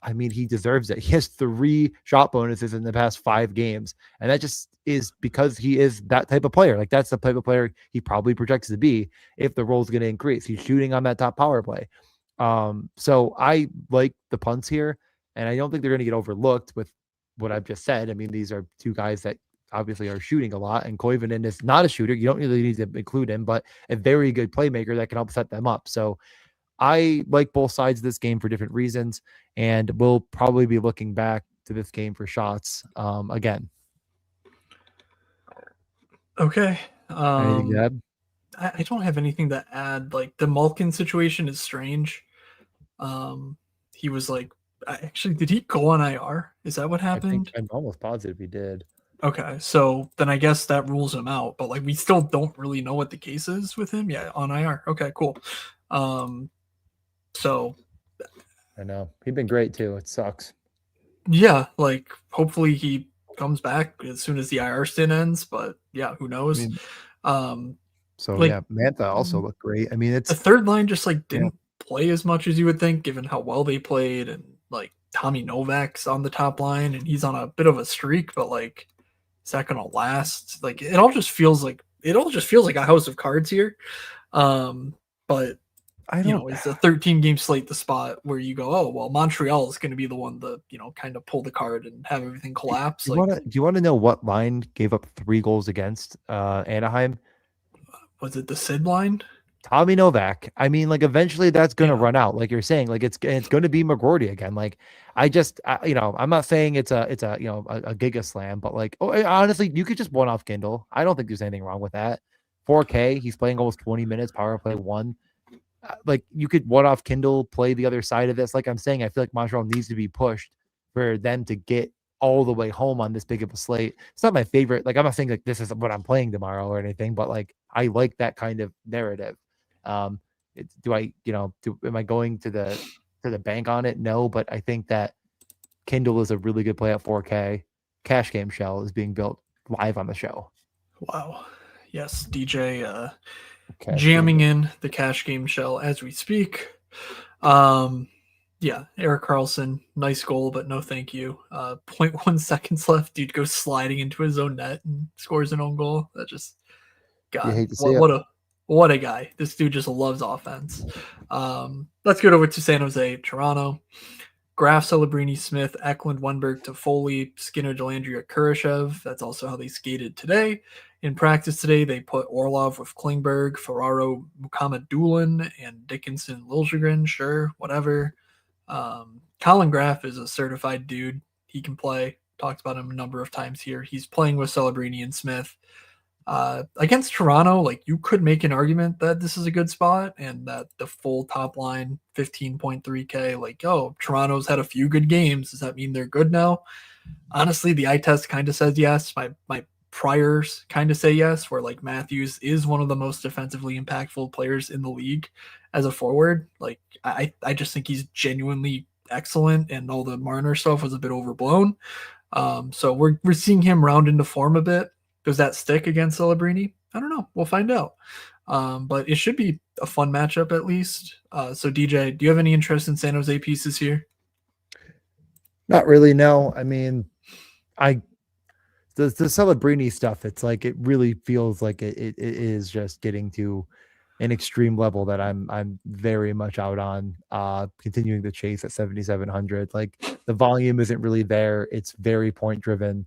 he deserves it. He has 3 shot bonuses in the past 5 games. And that just is because he is that type of player. Like that's the type of player he probably projects to be if the role is going to increase. He's shooting on that top power play. So I like the punts here, and I don't think they're going to get overlooked with what I've just said. These are 2 guys that obviously are shooting a lot, and Koivunen is not a shooter. You don't really need to include him, but a very good playmaker that can help set them up. So I like both sides of this game for different reasons, and we'll probably be looking back to this game for shots again. Okay. Anything to add? I don't have anything to add. Like the Malkin situation is strange. He was like, actually, did he go on IR? Is that what happened? I'm almost positive he did. Okay, so then I guess that rules him out. But like, we still don't really know what the case is with him. Yeah, on IR. Okay, cool. So I know he'd been great too. It sucks. yeah, like hopefully he comes back as soon as the IR stint ends. But yeah, who I knows? mean, Um, so like yeah, Mantha also looked great. I mean, the it's third line just like yeah. didn't play as much as you would think, given how well they played, and like Tommy Novak's on the top line, and he's on a bit of a streak, but like, is that gonna last? Like, it all just feels like a house of cards here. But I you don't. know, is a 13 game slate the spot where you go, oh well, Montreal is going to be the one to kind of pull the card and have everything collapse? Like, Do you want to know what line gave up 3 goals against Anaheim? was it the Sid line? Tommy Novak. I mean, like eventually that's gonna Yeah, run out. Like you're saying, like it's gonna be McGroarty again. Like I'm not saying it's a a giga slam, but like honestly, you could just one off Kindle. I don't think there's anything wrong with that. 4K, he's playing almost 20 minutes, power play one. Like you could one off Kindle, play the other side of this. Like I'm saying, I feel like Montreal needs to be pushed for them to get all the way home on this big of a slate. It's not my favorite. Like I'm not saying like this is what I'm playing tomorrow or anything, but like I like that kind of narrative. Um, do I, am I going to the bank on it? No, but I think that Kindle is a really good play at 4K. Cash Game Shell is being built live on the show. wow. Yes, DJ Cash jamming Game. in the cash game shell as we speak. Um, yeah, Eric Carlson, nice goal, but no thank you. 0.1 seconds left. Dude goes sliding into his own net and scores an own goal. That just, You God, hate to see it. what a guy. This dude just loves offense. Let's get over to San Jose, Toronto. Graf, Celebrini, Smith, Eklund, Wenberg, Toffoli, Skinner, Delandria, Kurashev. That's also how they skated today. In practice today, they put Orlov with Klingberg, Ferraro, Mukhamadullin, and Dickinson, Liljegren. Sure, whatever. Colin Graf is a certified dude. He can play. Talked about him a number of times here. He's playing with Celebrini and Smith. Against Toronto, like you could make an argument that this is a good spot and that the full top line 15.3K, like, oh, Toronto's had a few good games. Does that mean they're good now? Honestly, the eye test kind of says yes. My priors kind of say yes, where like Matthews is one of the most defensively impactful players in the league as a forward. Like I just think he's genuinely excellent, and all the Marner stuff was a bit overblown. So we're seeing him round into form a bit. Does that stick against Celebrini? I don't know. We'll find out. But it should be a fun matchup at least. So DJ, do you have any interest in San Jose pieces here? Not really. No. I mean, I the Celebrini stuff. It's like it really feels like it is just getting to an extreme level that I'm very much out on. Continuing the chase at 7,700. Like the volume isn't really there. It's very point driven.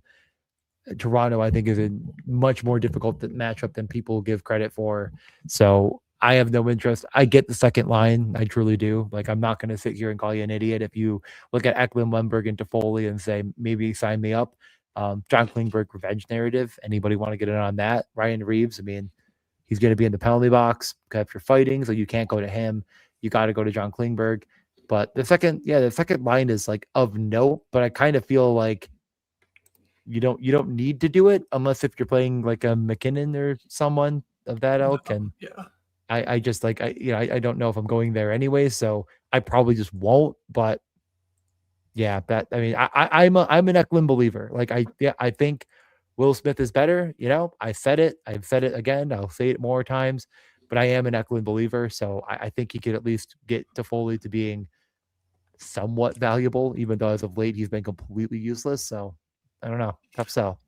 Toronto, I think, is a much more difficult matchup than people give credit for. So I have no interest. I get the second line. I truly do. Like, I'm not going to sit here and call you an idiot if you look at Eklund, Lundberg, and Toffoli and say, maybe sign me up. John Klingberg revenge narrative. Anybody want to get in on that? Ryan Reeves, I mean, he's going to be in the penalty box if you're fighting, so you can't go to him. You got to go to John Klingberg. But the second line is like of note, but I kind of feel like you don't need to do it unless if you're playing like a McKinnon or someone of that ilk. And Yeah. I just like I don't know if I'm going there anyway, so I probably just won't. But yeah, I'm an Eklund believer. Like I think Will Smith is better. I've said it again. I'll say it more times, but I am an Eklund believer. So I think he could at least get to Foley to being somewhat valuable, even though as of late he's been completely useless. So I don't know. Tough sell.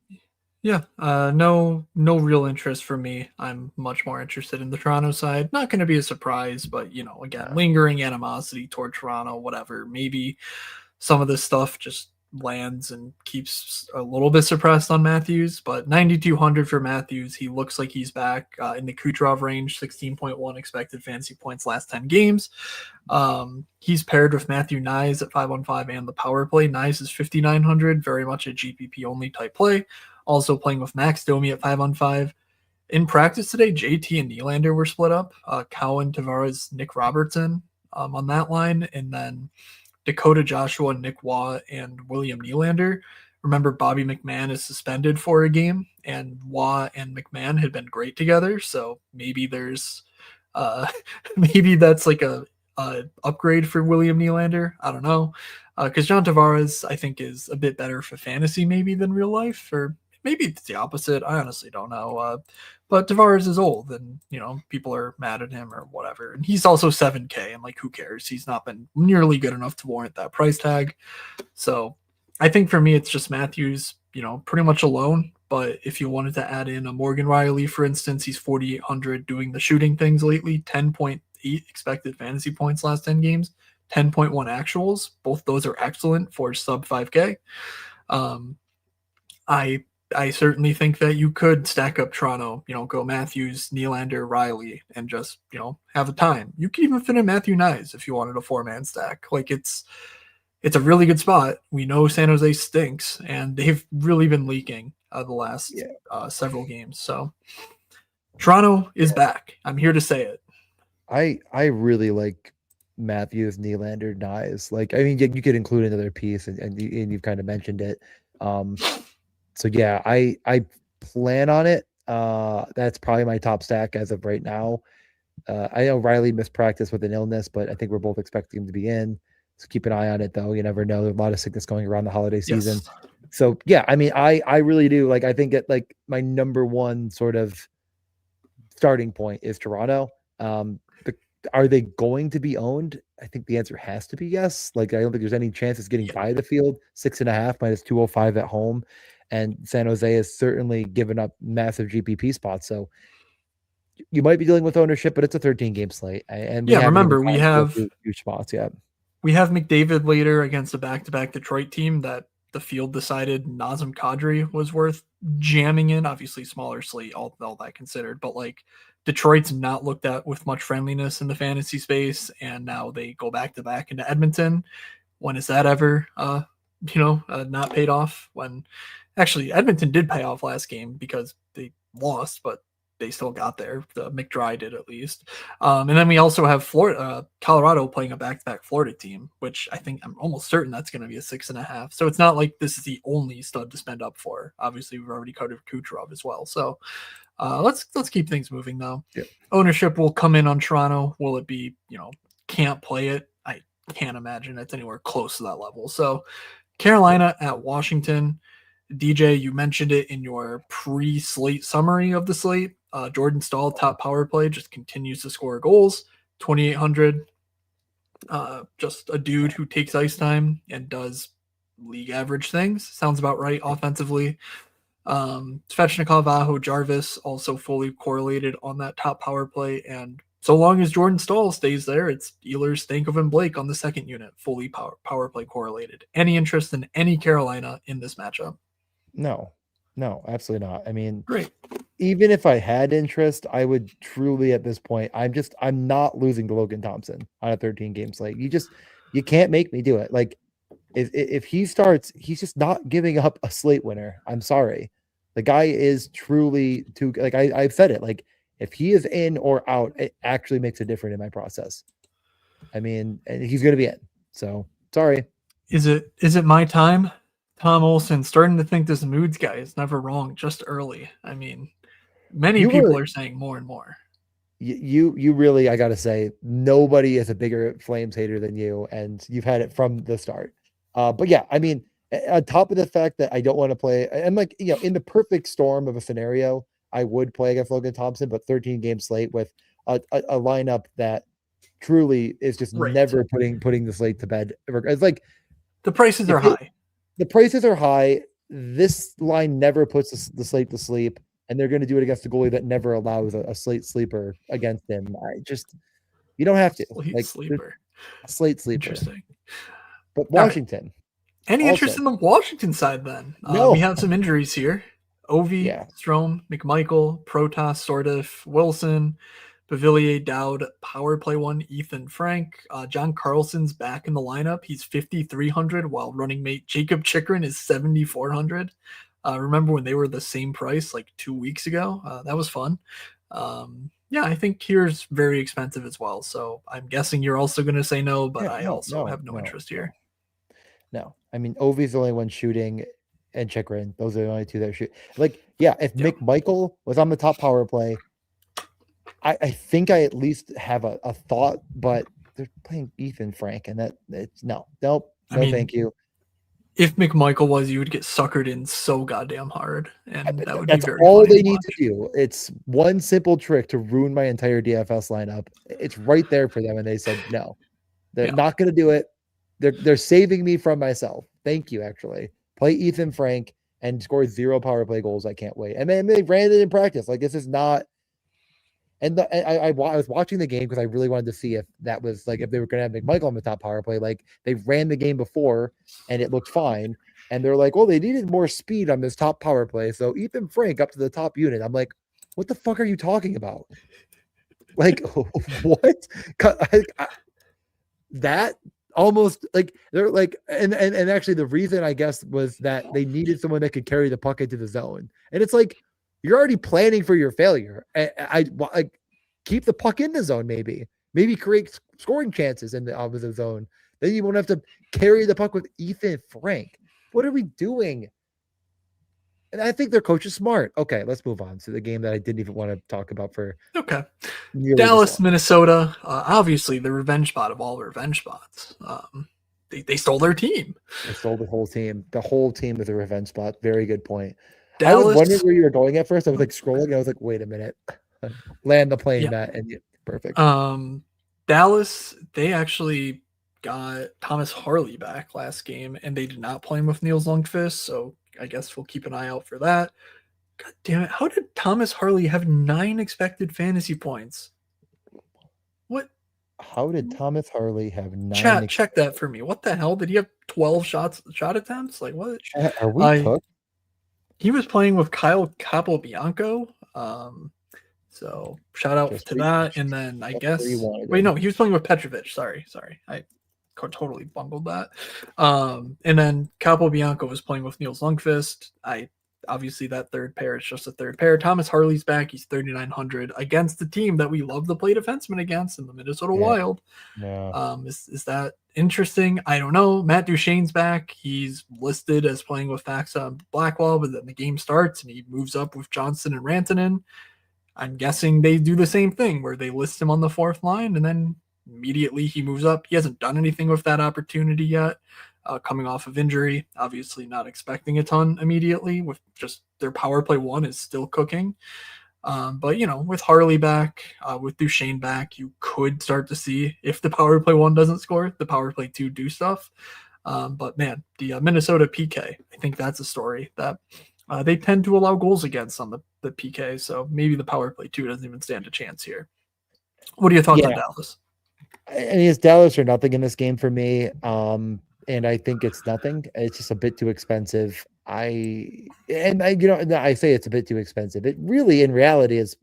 Yeah, no real interest for me. I'm much more interested in the Toronto side. Not going to be a surprise, but again, lingering animosity toward Toronto, whatever. Maybe some of this stuff just lands and keeps a little bit suppressed on Matthews, but 9,200 for Matthews. He looks like he's back in the Kucherov range, 16.1 expected fantasy points last 10 games. He's paired with Matthew Nyes at 5-on-5 and the power play. Nyes is 5,900, very much a GPP only type play. Also playing with Max Domi at 5-on-5. In practice today, JT and Nylander were split up. Cowan, Tavares, Nick Robertson on that line, and then Dakota Joshua, Nick Waugh, and William Nylander remember Bobby McMahon is suspended for a game, and Waugh and McMahon had been great together. So maybe there's, uh, maybe that's like a upgrade for William Nylander. I don't know, because John Tavares I think is a bit better for fantasy maybe than real life, or maybe it's the opposite. I honestly don't know. But Tavares is old, and people are mad at him or whatever. And he's also 7K, and like, who cares? He's not been nearly good enough to warrant that price tag. So I think for me, it's just Matthews, pretty much alone. But if you wanted to add in a Morgan Riley, for instance, he's 4,800 doing the shooting things lately, 10.8 expected fantasy points last 10 games, 10.1 actuals. Both those are excellent for sub 5K. I certainly think that you could stack up Toronto, go Matthews, Nylander, Riley, and just, have a time. You could even fit in Matthew Nyes if you wanted a 4-man stack. Like, it's a really good spot. We know San Jose stinks, and they've really been leaking the last several games. So Toronto is back. I'm here to say it. I really like Matthews, Nylander, Nyes. Like, I mean, you could include another piece, and you've kind of mentioned it. So yeah, I plan on it. That's probably my top stack as of right now. I know Riley missed practice with an illness, but I think we're both expecting him to be in. So keep an eye on it, though. You never know. There's a lot of sickness going around the holiday season. Yes. So yeah, I mean, I really do. Like, I think like my number one sort of starting point is Toronto. Are they going to be owned? I think the answer has to be yes. Like, I don't think there's any chance it's getting by the field. 6.5 minus 205 at home. And San Jose has certainly given up massive GPP spots. So you might be dealing with ownership, but it's a 13-game slate. And remember, we have huge spots. Yeah. We have McDavid later against a back-to-back Detroit team that the field decided Nazem Kadri was worth jamming in. Obviously, smaller slate, all that considered. But, like, Detroit's not looked at with much friendliness in the fantasy space, and now they go back-to-back into Edmonton. When is that ever, not paid off? When actually Edmonton did pay off last game because they lost, but they still got there. The McDry did, at least. And then we also have Colorado playing a back-to-back Florida team, which I'm almost certain that's going to be a 6.5. So it's not like this is the only stud to spend up for. Obviously, we've already covered Kucherov as well. So let's keep things moving, though. Yeah. Ownership will come in on Toronto. Will it be, can't play it? I can't imagine it's anywhere close to that level. So Carolina at Washington. DJ, you mentioned it in your pre-slate summary of the slate. Jordan Stahl, top power play, just continues to score goals. 2,800. Just a dude who takes ice time and does league average things. Sounds about right offensively. Svechnikov, Aho, Jarvis also fully correlated on that top power play. And so long as Jordan Stahl stays there, it's Ehlers, Stankoven, and Blake on the second unit, fully power play correlated. Any interest in any Carolina in this matchup? No, absolutely not. I mean, great. Even if I had interest, I would truly at this point, I'm not losing to Logan Thompson on a 13-game slate. You can't make me do it. Like, if he starts, he's just not giving up a slate winner. I'm sorry. The guy is truly too, like, I've said it, like, if he is in or out, it actually makes a difference in my process. I mean, and he's going to be in. So sorry. Is it my time? Tom Olsen, starting to think this Moods guy is never wrong, just early. I mean, many people are saying more and more. You really, I got to say, nobody is a bigger Flames hater than you, and you've had it from the start. But yeah, I mean, on top of the fact that I don't want to play, I'm like, in the perfect storm of a scenario, I would play against Logan Thompson, but 13-game slate with a lineup that truly is just never putting the slate to bed. It's like the prices are high. The prices are high. This line never puts the slate to sleep, and they're going to do it against a goalie that never allows a slate sleeper against him. You don't have to. Slate sleeper. Slate sleeper. Interesting. But Washington. Right. Any interest in the Washington side then? No. We have some injuries here. Ovi, Strome, McMichael, Protas, Sordif, Wilson, Pavillier, Dowd, power play one, Ethan Frank. John Carlson's back in the lineup. He's 5,300, while running mate Jacob Chikrin is 7,400. Remember when they were the same price like 2 weeks ago? That was fun. I think here's very expensive as well. So I'm guessing you're also going to say no, but I also have no interest here. No, I mean, Ovi's the only one shooting. and Chikrin. Those are the only two that shoot. Like, yeah, if McMichael was on the top power play, I think I at least have a thought, but they're playing Ethan Frank, and it's nope, I mean, thank you. If McMichael was, you would get suckered in so goddamn hard, and that would That's be very all funny they to need watch. to do. It's one simple trick to ruin my entire DFS lineup. It's right there for them, and they said no. They're not going to do it. They're saving me from myself. Thank you, actually. Play Ethan Frank and score 0 power play goals. I can't wait. And then they ran it in practice. Like, this is not. And I was watching the game because I really wanted to see if that was like if they were going to have McMichael on the top power play. Like, they ran the game before and it looked fine. And they're like, well, they needed more speed on this top power play. So Ethan Frank up to the top unit. I'm like, what the fuck are you talking about? Like, what? That almost like they're like, and actually the reason I guess was that they needed someone that could carry the puck into the zone. And it's like, you're already planning for your failure. I like keep the puck in the zone, maybe create scoring chances in the opposite zone. Then you won't have to carry the puck with Ethan Frank. What are we doing? And I think their coach is smart. Okay, let's move on to the game that I didn't even want to talk about for. Okay. Dallas, Minnesota. Obviously, the revenge spot of all revenge spots. They stole their team. They stole the whole team. The whole team is a revenge spot. Very good point. Dallas, I was wondering where you were going at first. I was like scrolling. And I was like, wait a minute. Land the plane, Matt. And perfect. Dallas, they actually got Thomas Harley back last game, and they did not play him with Niels Lundqvist, so I guess we'll keep an eye out for that. God damn it. How did Thomas Harley have 9 expected fantasy points? What? How did Thomas Harley have 9? Check that for me. What the hell? Did he have 12 shot attempts? Like, what? Are we cooked? He was playing with Kyle Capobianco. So shout out to that. And then I guess wait, no, he was playing with Petrovic. Sorry. I totally bungled that. And then Capobianco was playing with Niels Lundqvist. Obviously that third pair is just a third pair. Thomas Harley's back. He's 3,900 against the team that we love to play defenseman against in the Minnesota Wild. Yeah. Is that interesting? I don't know. Matt Duchene's back. He's listed as playing with Faxa and Blackwell, but then the game starts and he moves up with Johnson and Rantanen. I'm guessing they do the same thing where they list him on the 4th line and then immediately he moves up. He hasn't done anything with that opportunity yet. Coming off of injury, obviously not expecting a ton immediately with just their power play 1 is still cooking. But, with Harley back, with Duchene back, you could start to see if the power play 1 doesn't score, the power play 2 do stuff. But man, the Minnesota PK, I think that's a story that they tend to allow goals against on the PK. So maybe the power play 2 doesn't even stand a chance here. What are your thoughts on Dallas? I mean, it's Dallas or nothing in this game for me. And I think it's nothing. It's just a bit too expensive. I say it's a bit too expensive. It really, in reality, is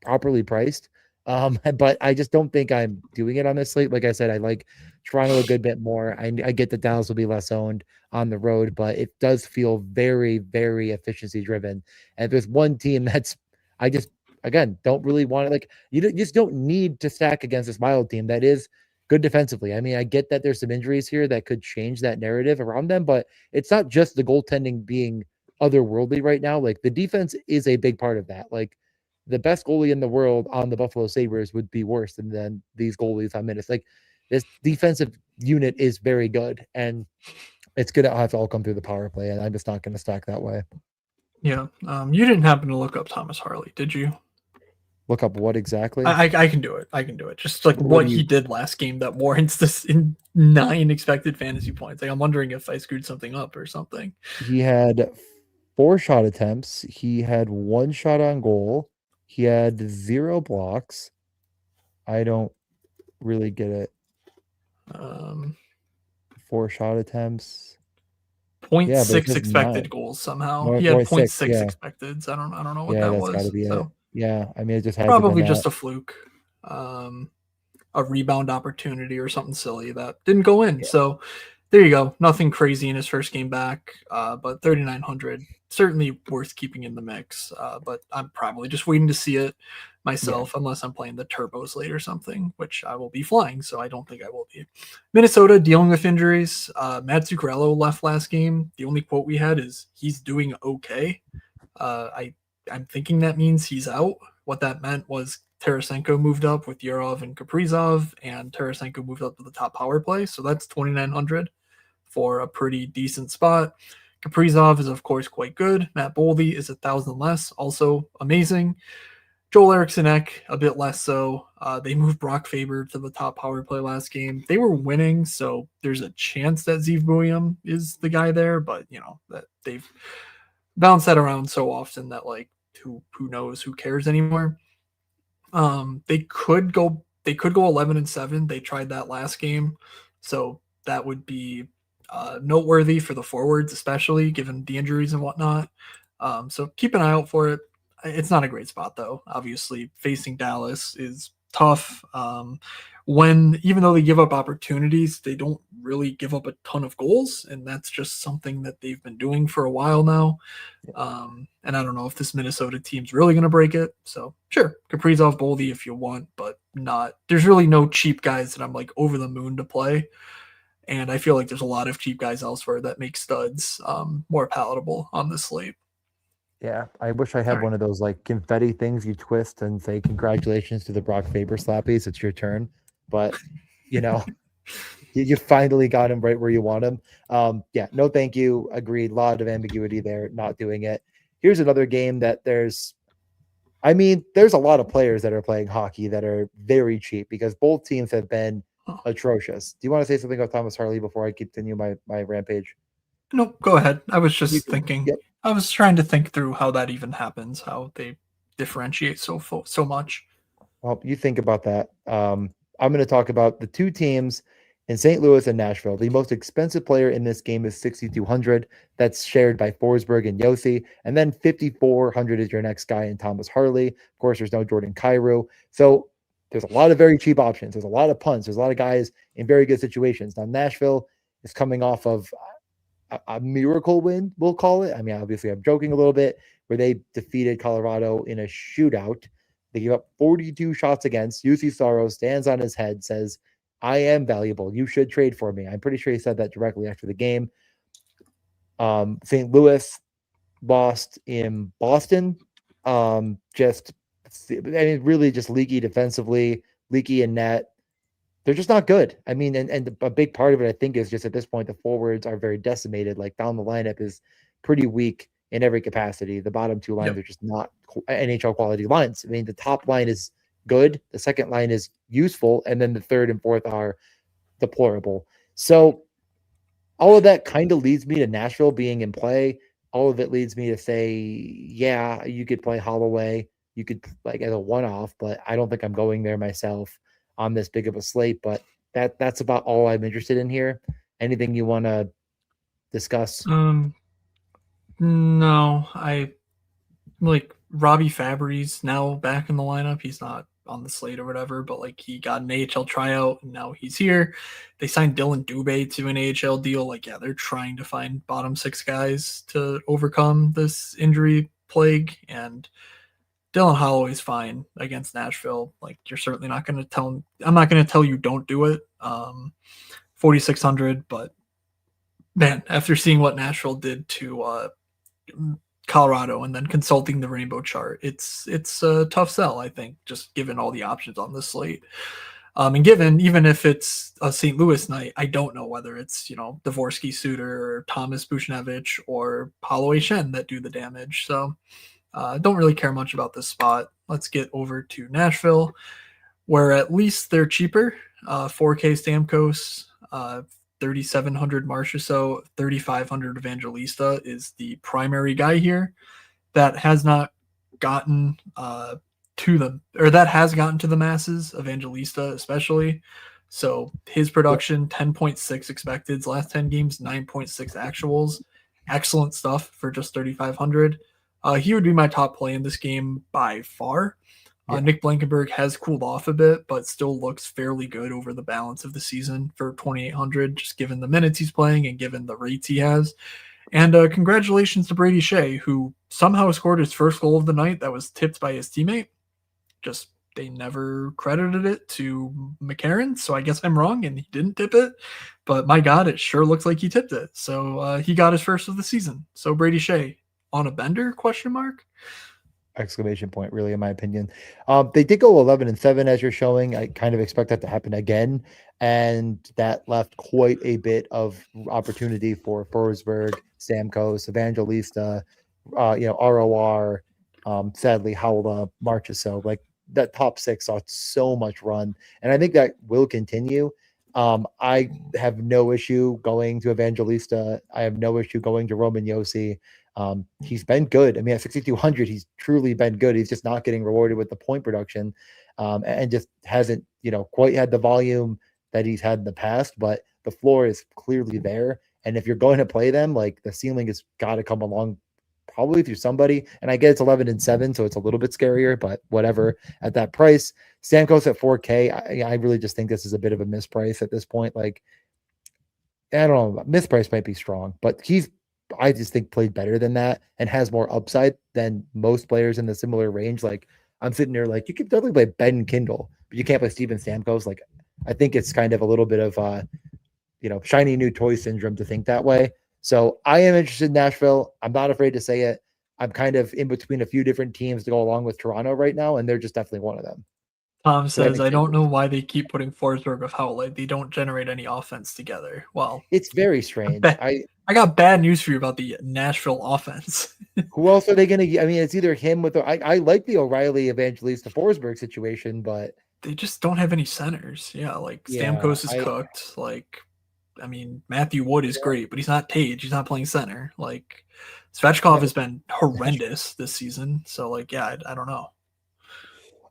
properly priced. But I just don't think I'm doing it on this slate. Like I said, I like Toronto a good bit more. I get that Dallas will be less owned on the road, but it does feel very, very efficiency driven. And if there's one team that's, I just, again, don't really want it. Like, you just don't need to stack against this Wild team that is good defensively. I mean, I get that there's some injuries here that could change that narrative around them, but it's not just the goaltending being otherworldly right now. Like, the defense is a big part of that. Like, the best goalie in the world on the Buffalo Sabres would be worse than these goalies on minutes. Like, this defensive unit is very good, and it's going to have to all come through the power play, and I'm just not going to stack that way. Yeah. You didn't happen to look up Thomas Harley, did you? Look up what exactly? I can do it. Just like what he did last game that warrants this in 9 expected fantasy points. Like, I'm wondering if I screwed something up or something. He had 4 shot attempts. He had 1 shot on goal. He had 0 blocks. I don't really get it. 4 shot attempts. 0.6 expected goals somehow. He had 0.6 expected. So I don't know what that was. Gotta be it. Yeah, I mean, it just had probably just a fluke, a rebound opportunity or something silly that didn't go in. Yeah. So there you go. Nothing crazy in his first game back, but 3,900 certainly worth keeping in the mix. But I'm probably just waiting to see it. myself, unless I'm playing the turbo slate or something, which I will be flying, so I don't think I will be. Minnesota dealing with injuries. Matt Zuccarello left last game. The only quote we had is he's doing okay. I'm thinking that means he's out. What that meant was Tarasenko moved up with Yurov and Kaprizov, and Tarasenko moved up to the top power play. So that's 2,900 for a pretty decent spot. Kaprizov is, of course, quite good. Matt Boldy is 1,000 less, also amazing. Joel Eriksson Ek, a bit less so. They moved Brock Faber to the top power play last game. They were winning, so there's a chance that Zeev Buium is the guy there, but that they've bounced that around so often that who knows, who cares anymore. They could go 11-7. They tried that last game, so that would be noteworthy for the forwards, especially given the injuries and whatnot. So keep an eye out for it. It's not a great spot though. Obviously, facing Dallas is tough. Even though they give up opportunities, they don't really give up a ton of goals, and that's just something that they've been doing for a while now. And I don't know if this Minnesota team's really going to break it. So sure, Kaprizov, Boldy if you want, but not. There's really no cheap guys that I'm over the moon to play. And I feel like there's a lot of cheap guys elsewhere that make studs more palatable on this slate. Yeah, I wish I had one of those confetti things you twist and say congratulations to the Brock Faber slappies. It's your turn, but you finally got him right where you want him. No, thank you. Agreed. A lot of ambiguity there. Not doing it. Here's another game that there's a lot of players that are playing hockey that are very cheap because both teams have been atrocious. Do you want to say something about Thomas Harley before I continue my rampage? Nope, go ahead. I was just thinking. Yep. I was trying to think through how that even happens, how they differentiate so much. Well, you think about that. I'm going to talk about the two teams in St. Louis and Nashville. The most expensive player in this game is 6,200. That's shared by Forsberg and Yossi. And then 5,400 is your next guy in Thomas Harley. Of course, there's no Jordan Kyrou. So there's a lot of very cheap options. There's a lot of punts. There's a lot of guys in very good situations. Now, Nashville is coming off of a miracle win, we'll call it. I mean, obviously, I'm joking a little bit, where they defeated Colorado in a shootout. They gave up 42 shots against. UC Saros stands on his head, says, I am valuable. You should trade for me. I'm pretty sure he said that directly after the game. St. Louis lost in Boston. Really just leaky defensively, leaky in net. They're just not good. I mean, and a big part of it, I think, is just at this point, the forwards are very decimated. Down the lineup is pretty weak in every capacity. The bottom two lines are just not NHL quality lines. I mean, the top line is good. The second line is useful. And then the third and fourth are deplorable. So all of that kind of leads me to Nashville being in play. All of it leads me to say, yeah, you could play Holloway. You could as a one-off, but I don't think I'm going there myself on this big of a slate. But that's about all I'm interested in here. Anything you want to discuss? No, I Robbie Fabry's now back in the lineup. He's not on the slate or whatever, but he got an AHL tryout and now he's here. They signed Dylan Dubé to an AHL deal. They're trying to find bottom six guys to overcome this injury plague, and Dylan Holloway's fine against Nashville. You're certainly not going to tell him. I'm not going to tell you don't do it. 4,600, but man, after seeing what Nashville did to Colorado and then consulting the rainbow chart, it's a tough sell, I think, just given all the options on this slate. And given, even if it's a St. Louis night, I don't know whether it's, Dvorsky Suter or Thomas Buchnevich or Holloway Shen that do the damage. So don't really care much about this spot. Let's get over to Nashville, where at least they're cheaper. 4K Stamkos, 3,700 Marchessault, 3,500 Evangelista is the primary guy here. That has not gotten to the masses, Evangelista especially. So his production, 10.6 expected, last 10 games, 9.6 actuals. Excellent stuff for just 3,500. He would be my top play in this game by far. Nick Blankenberg has cooled off a bit, but still looks fairly good over the balance of the season for 2,800, just given the minutes he's playing and given the rates he has. And congratulations to Brady Shea, who somehow scored his first goal of the night that was tipped by his teammate. Just they never credited it to McCarron, so I guess I'm wrong and he didn't tip it. But my God, it sure looks like he tipped it. So he got his first of the season. So Brady Shea on a bender? Question mark. Exclamation point, really, in my opinion. They did go 11-7 as you're showing. I kind of expect that to happen again, and that left quite a bit of opportunity for Forsberg, Stamkos, Evangelista, ROR, sadly Howla, Marchessault. Like that top six saw so much run, and I think that will continue. I have no issue going to Evangelista. I have no issue going to Roman Yossi. He's been good. I mean, at 6,200, he's truly been good. He's just not getting rewarded with the point production, and just hasn't, quite had the volume that he's had in the past. But the floor is clearly there. And if you're going to play them, like the ceiling has got to come along, probably through somebody. And I get it's 11-7, so it's a little bit scarier, but whatever. At that price, Stamkos at 4K. I really just think this is a bit of a misprice at this point. Like, I don't know, misprice might be strong, but I just think played better than that and has more upside than most players in the similar range. Like I'm sitting there like you could definitely play Ben Kindle, but you can't play Steven Stamkos. Like I think it's kind of a little bit of shiny new toy syndrome to think that way. So I am interested in Nashville. I'm not afraid to say it. I'm kind of in between a few different teams to go along with Toronto right now, and they're just definitely one of them. Tom says, I don't know why they keep putting Forsberg with Howlett. They don't generate any offense together. Well, it's very strange. I got bad news for you about the Nashville offense. Who else are they going to? I mean, it's either him with. I like the O'Reilly Evangelista Forsberg situation, but they just don't have any centers. Yeah, like Stamkos is cooked. Like, I mean, Matthew Wood is great, but he's not Tage. He's not playing center. Like, Svechkov has been horrendous this season. So, like, yeah, I don't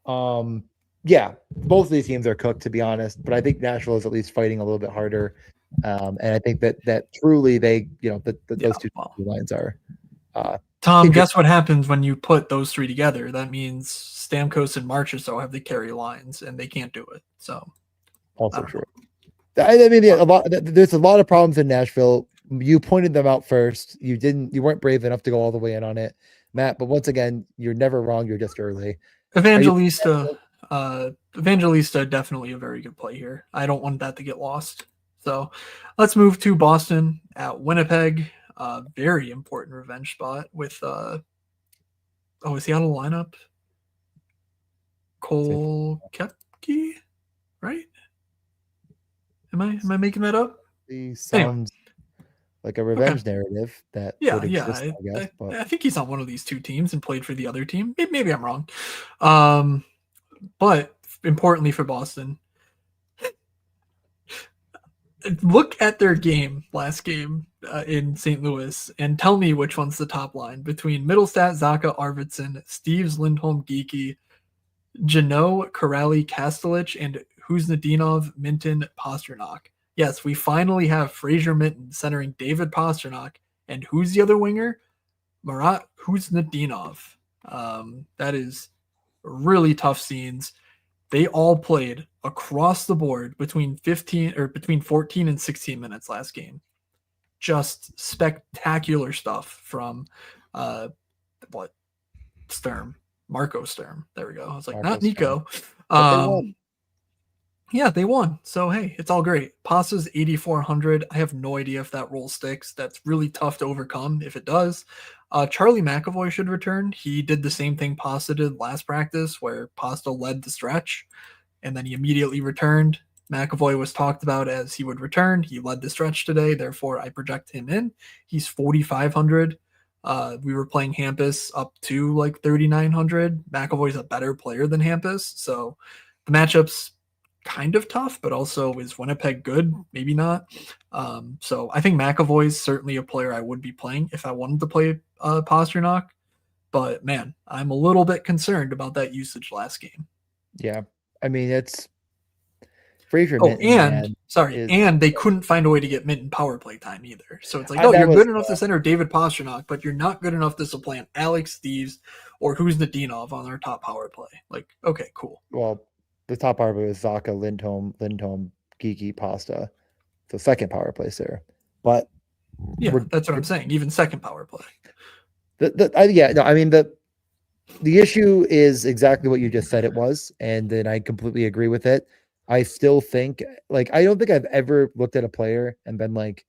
know. Yeah, both of these teams are cooked, to be honest. But I think Nashville is at least fighting a little bit harder, and I think that truly they, those two lines are. Tom, guess what happens when you put those three together? That means Stamkos and Marchessault have the carry lines, and they can't do it. So, also true. I mean, there's a lot of problems in Nashville. You pointed them out first. You weren't brave enough to go all the way in on it, Matt. But once again, you're never wrong. You're just early. Evangelista, definitely a very good play here. I don't want that to get lost. So let's move to Boston at Winnipeg. Very important revenge spot with is he out of the lineup? Cole Koepke, right? Am I making that up? He sounds like a revenge narrative that would exist, I guess, but I think he's on one of these two teams and played for the other team. Maybe I'm wrong. But importantly for Boston, look at their last game in St. Louis and tell me which one's the top line between Middlestat, Zacha, Arvidsson, Steves, Lindholm, Geeky, Janot, Corrali, Kastelich, and Kuznetsov, Minton, Pasternak. Yes, we finally have Fraser Minton centering David Pasternak, and who's the other winger? Marat Kuznetsov. That is really tough scenes. They all played across the board between 14 and 16 minutes last game. Just spectacular stuff from Sturm. Marco Sturm. There we go. I was like, not Nico. Yeah, they won. So, hey, it's all great. Pasa's 8,400. I have no idea if that roll sticks. That's really tough to overcome if it does. Charlie McAvoy should return. He did the same thing Pasta did last practice where Pasta led the stretch and then he immediately returned. McAvoy was talked about as he would return. He led the stretch today. Therefore, I project him in. He's 4,500. We were playing Hampus up to like 3,900. McAvoy's a better player than Hampus. So the matchup's kind of tough, but also is Winnipeg good? Maybe not. So I think McAvoy's certainly a player I would be playing if I wanted to play Pasternak. But man, I'm a little bit concerned about that usage last game. Yeah, I mean it's Fraser. And they couldn't find a way to get Minton power play time either. So it's like, you're good enough to center David Pasternak, but you're not good enough to supplant Alex Steves or Kuznetsov on our top power play. Like, okay, cool. Well, the top power play was Zacha, Lindholm, Geeky, Pasta. So second power play there. But yeah, that's what I'm saying. Even second power play. The issue is exactly what you just said it was, and then I completely agree with it. I still think, like, I don't think I've ever looked at a player and been like,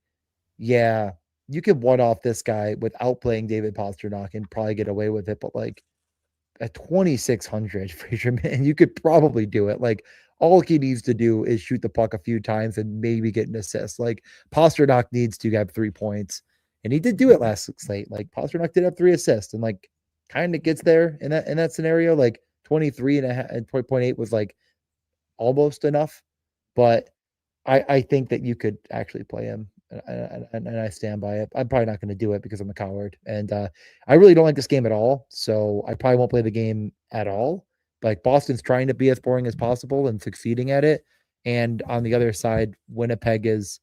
yeah, you could one off this guy without playing David Pastrnak and probably get away with it. But like at 2,600 Fisherman, you could probably do it. Like all he needs to do is shoot the puck a few times and maybe get an assist. Like Pastrnak needs to have 3 points, and he did do it last slate. Like Pastrnak did have 3 assists, and like kind of gets there in that scenario. Like 23 and a half and 20.8 was like almost enough, but I think that you could actually play him, and I stand by it. I'm probably not going to do it because I'm a coward, and I really don't like this game at all. So I probably won't play the game at all. Like Boston's trying to be as boring as possible and succeeding at it, and on the other side, Winnipeg is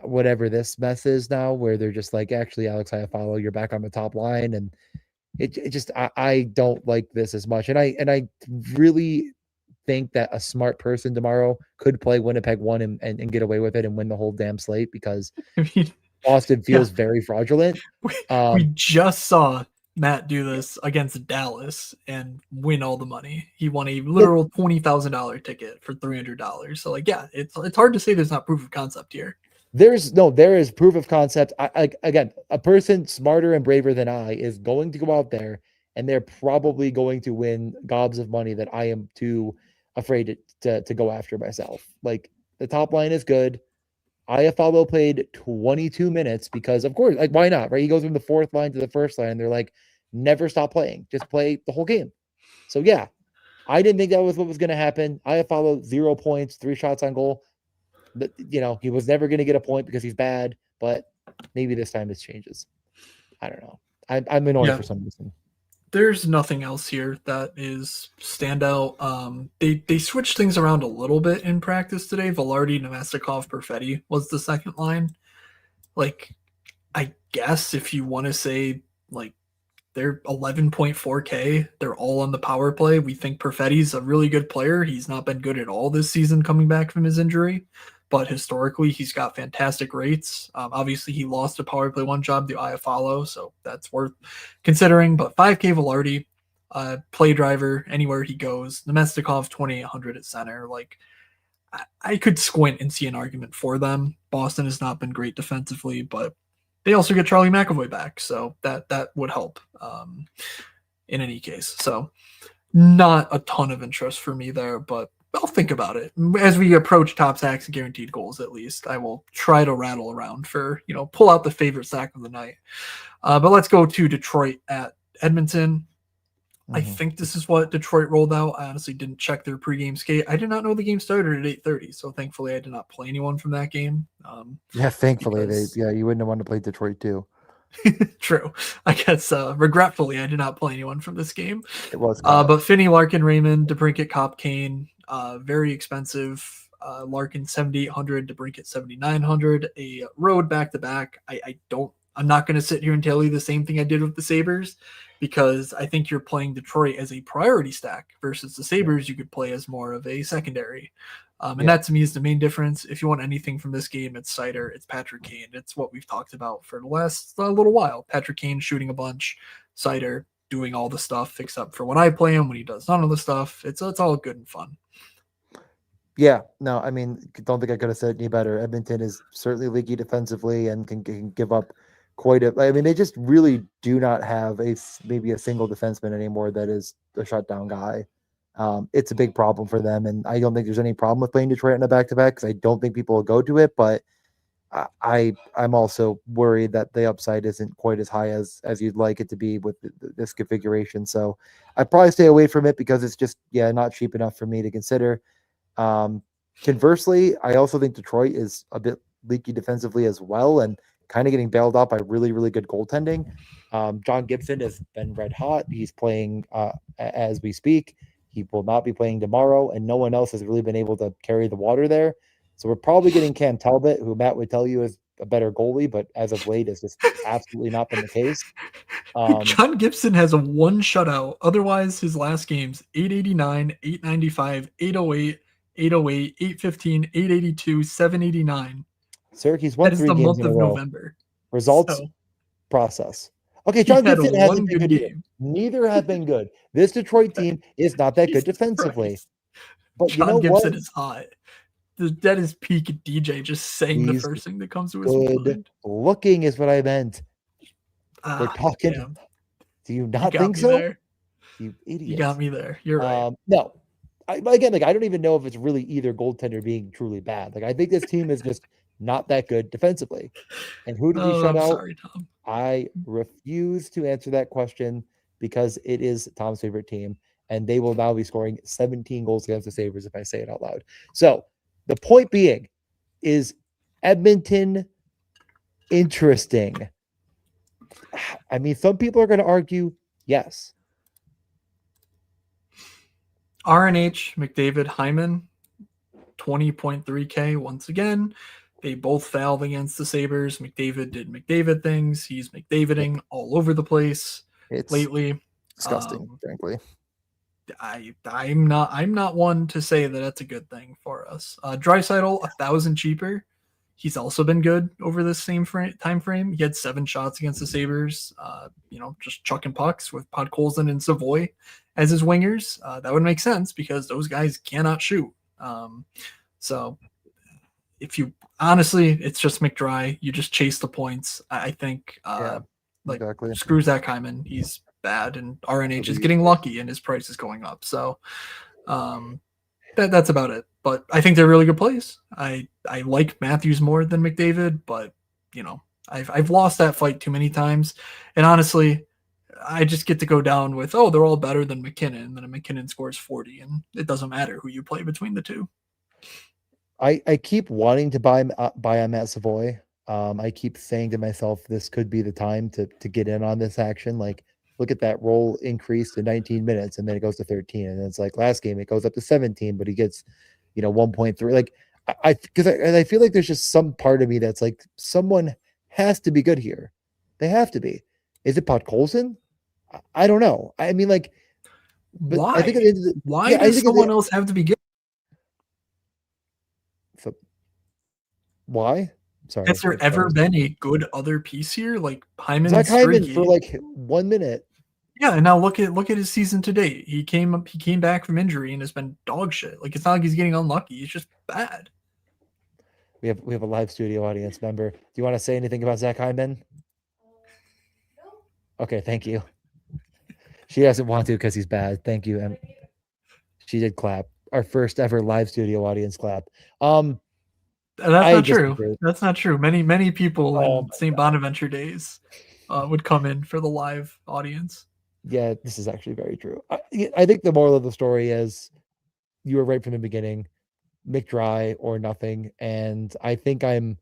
whatever this mess is now, where they're just like, actually, Alex Iafallo, you're back on the top line, and it just I don't like this as much, and I really think that a smart person tomorrow could play Winnipeg one and get away with it and win the whole damn slate because I mean, Boston yeah, feels very fraudulent. we just saw Matt do this against Dallas and win all the money. He won a literal $20,000 ticket for $300. So like, yeah, it's hard to say there's not proof of concept here. There is proof of concept. Again, a person smarter and braver than I is going to go out there and they're probably going to win gobs of money that I am too afraid to go after myself. Like the top line is good. Iafallo played 22 minutes because, of course, like why not, right? He goes from the fourth line to the first line, and they're like, never stop playing, just play the whole game. So yeah, I didn't think that was what was going to happen. Iafallo 0 points, 3 shots on goal. But, he was never going to get a point because he's bad. But maybe this time this changes. I don't know. I'm annoyed for some reason. There's nothing else here that is standout. They switched things around a little bit in practice today. Velarde, Nemestikov, Perfetti was the second line. Like, I guess if you want to say like they're 11.4K, they're all on the power play. We think Perfetti's a really good player. He's not been good at all this season coming back from his injury, but historically he's got fantastic rates. Obviously, he lost a power play one job to Iafallo, so that's worth considering. But 5K Velarde, play driver anywhere he goes. Nemestikov 2,800 at center. Like I could squint and see an argument for them. Boston has not been great defensively, but they also get Charlie McAvoy back, so that would help in any case. So not a ton of interest for me there, but I'll think about it as we approach top sacks and guaranteed goals. At least I will try to rattle around for pull out the favorite sack of the night. But let's go to Detroit at Edmonton. I think this is what Detroit rolled out. I honestly didn't check their pregame skate. I did not know the game started at 8:30, so thankfully I did not play anyone from that game. Yeah, thankfully you wouldn't have wanted to play Detroit too. True. I guess regretfully I did not play anyone from this game. It was but Finney, Larkin, Raymond, DeBrincat, Cop, Kane, very expensive. Larkin 7,800, DeBrincat 7,900. A road back to back. I'm not going to sit here and tell you the same thing I did with the Sabres, because I think you're playing Detroit as a priority stack versus the Sabres you could play as more of a secondary. And that to me is the main difference. If you want anything from this game, it's Sider, it's Patrick Kane. It's what we've talked about for the last little while. Patrick Kane shooting a bunch, Sider doing all the stuff except for when I play him, when he does none of the stuff. It's all good and fun. Yeah, no, I mean, don't think I could have said it any better. Edmonton is certainly leaky defensively and can give up quite a. I mean, they just really do not have maybe a single defenseman anymore that is a shutdown guy. It's a big problem for them, and I don't think there's any problem with playing Detroit in a back-to-back because I don't think people will go to it. But I'm also worried that the upside isn't quite as high as you'd like it to be with this configuration. So I'd probably stay away from it because it's just not cheap enough for me to consider. Conversely, I also think Detroit is a bit leaky defensively as well, and kind of getting bailed out by really, really good goaltending. John Gibson has been red hot. He's playing as we speak. He will not be playing tomorrow, and no one else has really been able to carry the water there. So we're probably getting Cam Talbot, who Matt would tell you is a better goalie, but as of late, it's just absolutely not been the case. John Gibson has a 1 shutout. Otherwise, his last games, 889, 895, 808, 808, 815, 882, 789. Syracuse won 3 games in a row. November. Results, process. Okay, John had Gibson one hasn't been good good either. game. Neither have been good. This Detroit team is not that good Jesus defensively. Christ. But you John know Gibson what? is hot. That is peak DJ, just saying the He's first thing that comes to his good mind. looking is what I meant. We're talking. Damn. Do you You not got think me so? there. You You idiots. got me there. You're right. No. But again, like I don't even know if it's really either goaltender being truly bad. Like I think this team is just not that good defensively. And who did he Oh, shut I'm out? sorry, Tom. I refuse to answer that question because it is Tom's favorite team, and they will now be scoring 17 goals against the Sabres if I say it out loud. So the point being is Edmonton interesting. I mean, some people are going to argue, yes. RNH, McDavid, Hyman, 20.3K once again. They both fouled against the Sabres. McDavid did McDavid things. He's McDaviding all over the place It's lately. disgusting, frankly. I'm not one to say that that's a good thing for us. Draisaitl, 1,000 cheaper. He's also been good over this same time frame. He had 7 shots against the Sabres. Just chucking pucks with Podkolzin and Savoy as his wingers. That would make sense because those guys cannot shoot. So if you honestly, it's just McDry. You just chase the points. I think. Exactly. Screw Zach Hyman. He's bad, and RNH is getting lucky, and his price is going up. So that's about it. But I think they're really good plays. I like Matthews more than McDavid, but I've lost that fight too many times. And honestly, I just get to go down with, they're all better than McKinnon, and then McKinnon scores 40, and it doesn't matter who you play between the two. I keep wanting to buy on Matt Savoy. I keep saying to myself, this could be the time to get in on this action. Like, look at that roll increase to 19 minutes, and then it goes to 13, and it's like last game it goes up to 17, but he gets 1.3. Like because I feel like there's just some part of me that's like someone has to be good here. They have to be. Is it Podkolzin? I don't know. I mean, like, but why? I think why does someone else have to be good? So, why? Sorry. Has there ever been a good other piece here? Like Hyman Zach Hyman for like 1 minute. Yeah, and now look at his season to date. He came back from injury and has been dog shit. Like it's not like he's getting unlucky. He's just bad. We have a live studio audience member. Do you want to say anything about Zach Hyman? No. Okay, thank you. She doesn't want to because he's bad. Thank you. And she did clap. Our first ever live studio audience clap. That's not true. That's not true. Many people in St. Bonaventure days would come in for the live audience. Yeah, this is actually very true. I think the moral of the story is you were right from the beginning. McDry or nothing. And I think I'm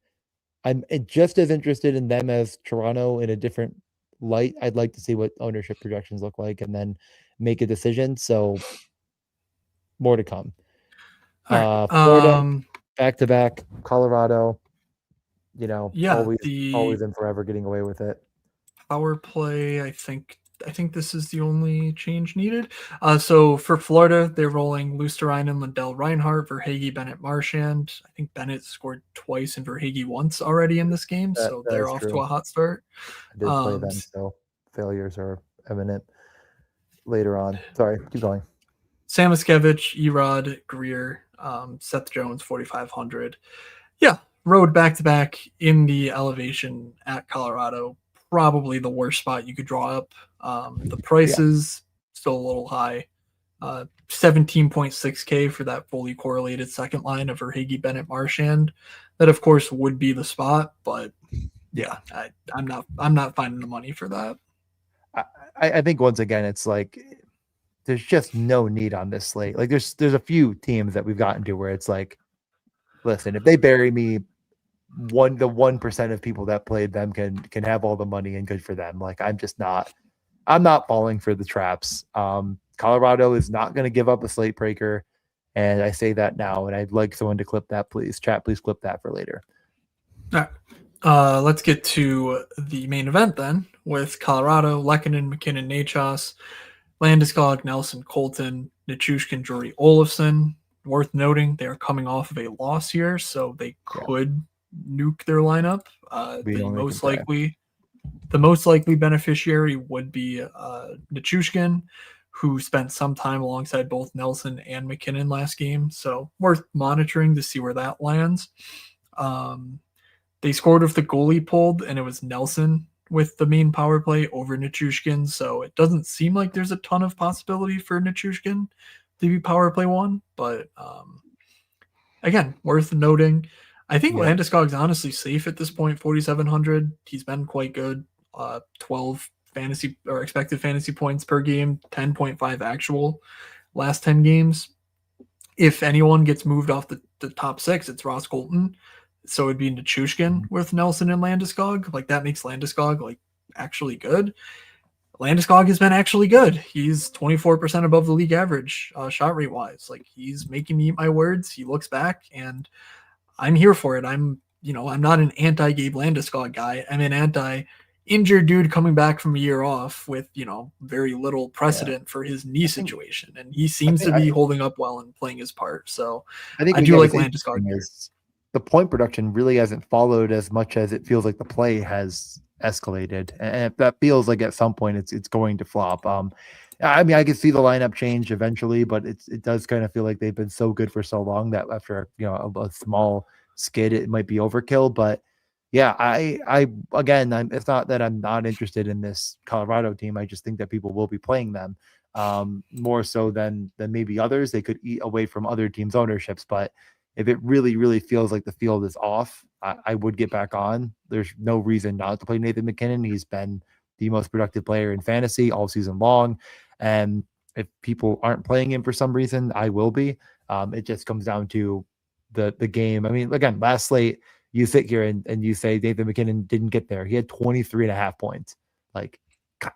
just as interested in them as Toronto in a different light. I'd like to see what ownership projections look like and then make a decision. So more to come. Florida, back-to-back, Colorado, always and forever getting away with it. Power play, I think this is the only change needed. So for Florida, they're rolling Luosterainen, Lindell, Reinhart, Verhaeghe, Bennett, Marchand. I think Bennett scored twice and Verhaeghe once already in this game, so they're off to a hot start. I did play them, so failures are imminent later on. Sorry, keep going. Samoskevich, Erod, Greer, Seth Jones, 4,500. Yeah, road back-to-back in the elevation at Colorado. Probably the worst spot you could draw up. The prices still a little high. 17.6K for that fully correlated second line of Verhaeghe, Bennett, Marchand. That of course would be the spot, but yeah, I'm not finding the money for that. I think once again it's like there's just no need on this slate. Like there's a few teams that we've gotten to where it's like, listen, if they bury me, the 1% of people that played them can have all the money and good for them. Like I'm not falling for the traps. Colorado is not going to give up a slate breaker, and I say that now. And I'd like someone to clip that, please. Chat, please clip that for later. All right. Let's get to the main event then with Colorado, Lehkonen, McKinnon, Nachos, Landeskog, Nelson, Colton, Nichushkin, Jory Olofsson. Worth noting, they are coming off of a loss here, so they could nuke their lineup. They most likely The most likely beneficiary would be Nichushkin, who spent some time alongside both Nelson and McKinnon last game. So worth monitoring to see where that lands. Um, they scored with the goalie pulled, and it was Nelson with the main power play over Nichushkin. So it doesn't seem like there's a ton of possibility for Nichushkin to be power play one. But again, worth noting. I think Landeskog's honestly safe at this point, 4,700. He's been quite good. 12 fantasy or expected fantasy points per game, 10.5 actual last 10 games. If anyone gets moved off the top six, it's Ross Colton. So it'd be Nichushkin with Nelson and Landeskog. Like that makes Landeskog like actually good. Landeskog has been actually good. He's 24% above the league average shot rate wise. Like he's making me eat my words. He looks back and I'm here for it. I'm not an anti Gabe Landeskog guy. I'm an anti injured dude coming back from a year off with, very little precedent for his knee situation. And he seems to be holding up well and playing his part. So I do like Landeskog. The point production really hasn't followed as much as it feels like the play has escalated. And that feels like at some point it's going to flop. I mean, I can see the lineup change eventually, but it does kind of feel like they've been so good for so long that after a small skid, it might be overkill. But yeah, it's not that I'm not interested in this Colorado team. I just think that people will be playing them more so than maybe others. They could eat away from other teams' ownerships, but if it really, really feels like the field is off, I would get back on. There's no reason not to play Nathan McKinnon. He's been the most productive player in fantasy all season long. And if people aren't playing him for some reason, I will be. It just comes down to the game. I mean, again, last slate, you sit here and you say Nathan McKinnon didn't get there. He had 23.5 points. Like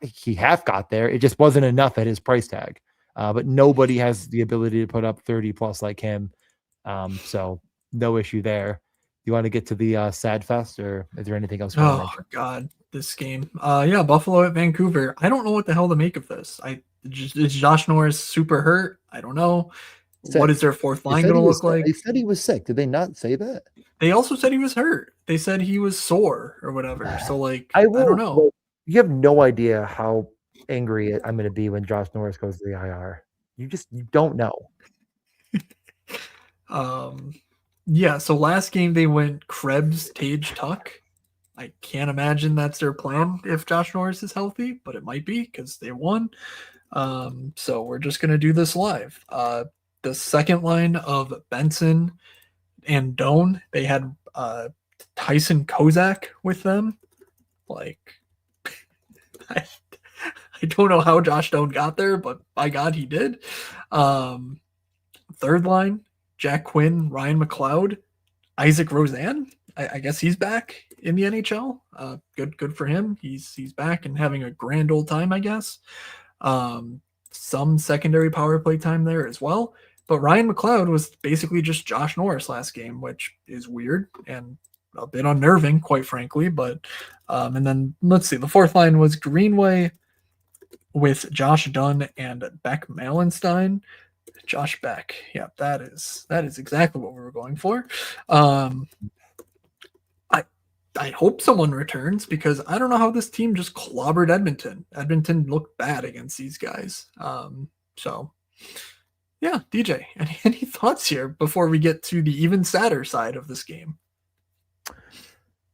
he half got there. It just wasn't enough at his price tag. But nobody has the ability to put up 30 plus like him. So no issue there. You want to get to the sad fest, or is there anything else? Oh God, this game. Yeah, Buffalo at Vancouver. I don't know what the hell to make of this. Is Josh Norris super hurt? I don't know. Sick. What is their fourth line going to look like? They said he was sick. Did they not say that? They also said he was hurt. They said he was sore or whatever. So like, I don't know. You have no idea how angry I'm going to be when Josh Norris goes to the IR. You don't know. Yeah, so last game they went Krebs, Tage, Tuck. I can't imagine that's their plan if Josh Norris is healthy, but it might be because they won. So we're just going to do this live. The second line of Benson and Doan, they had Tyson Kozak with them. Like, I don't know how Josh Doan got there, but by God, he did. Third line, Jack Quinn, Ryan McLeod, Isaac Rosen. I guess he's back in the NHL. Good for him. He's back and having a grand old time, I guess. Some secondary power play time there as well. But Ryan McLeod was basically just Josh Norris last game, which is weird and a bit unnerving, quite frankly. But and then let's see, the fourth line was Greenway with Josh Dunn and Beck Malenstein. Josh Beck. Yeah, that is exactly what we were going for. I hope someone returns because I don't know how this team just clobbered Edmonton. Edmonton looked bad against these guys. So yeah, DJ, any thoughts here before we get to the even sadder side of this game?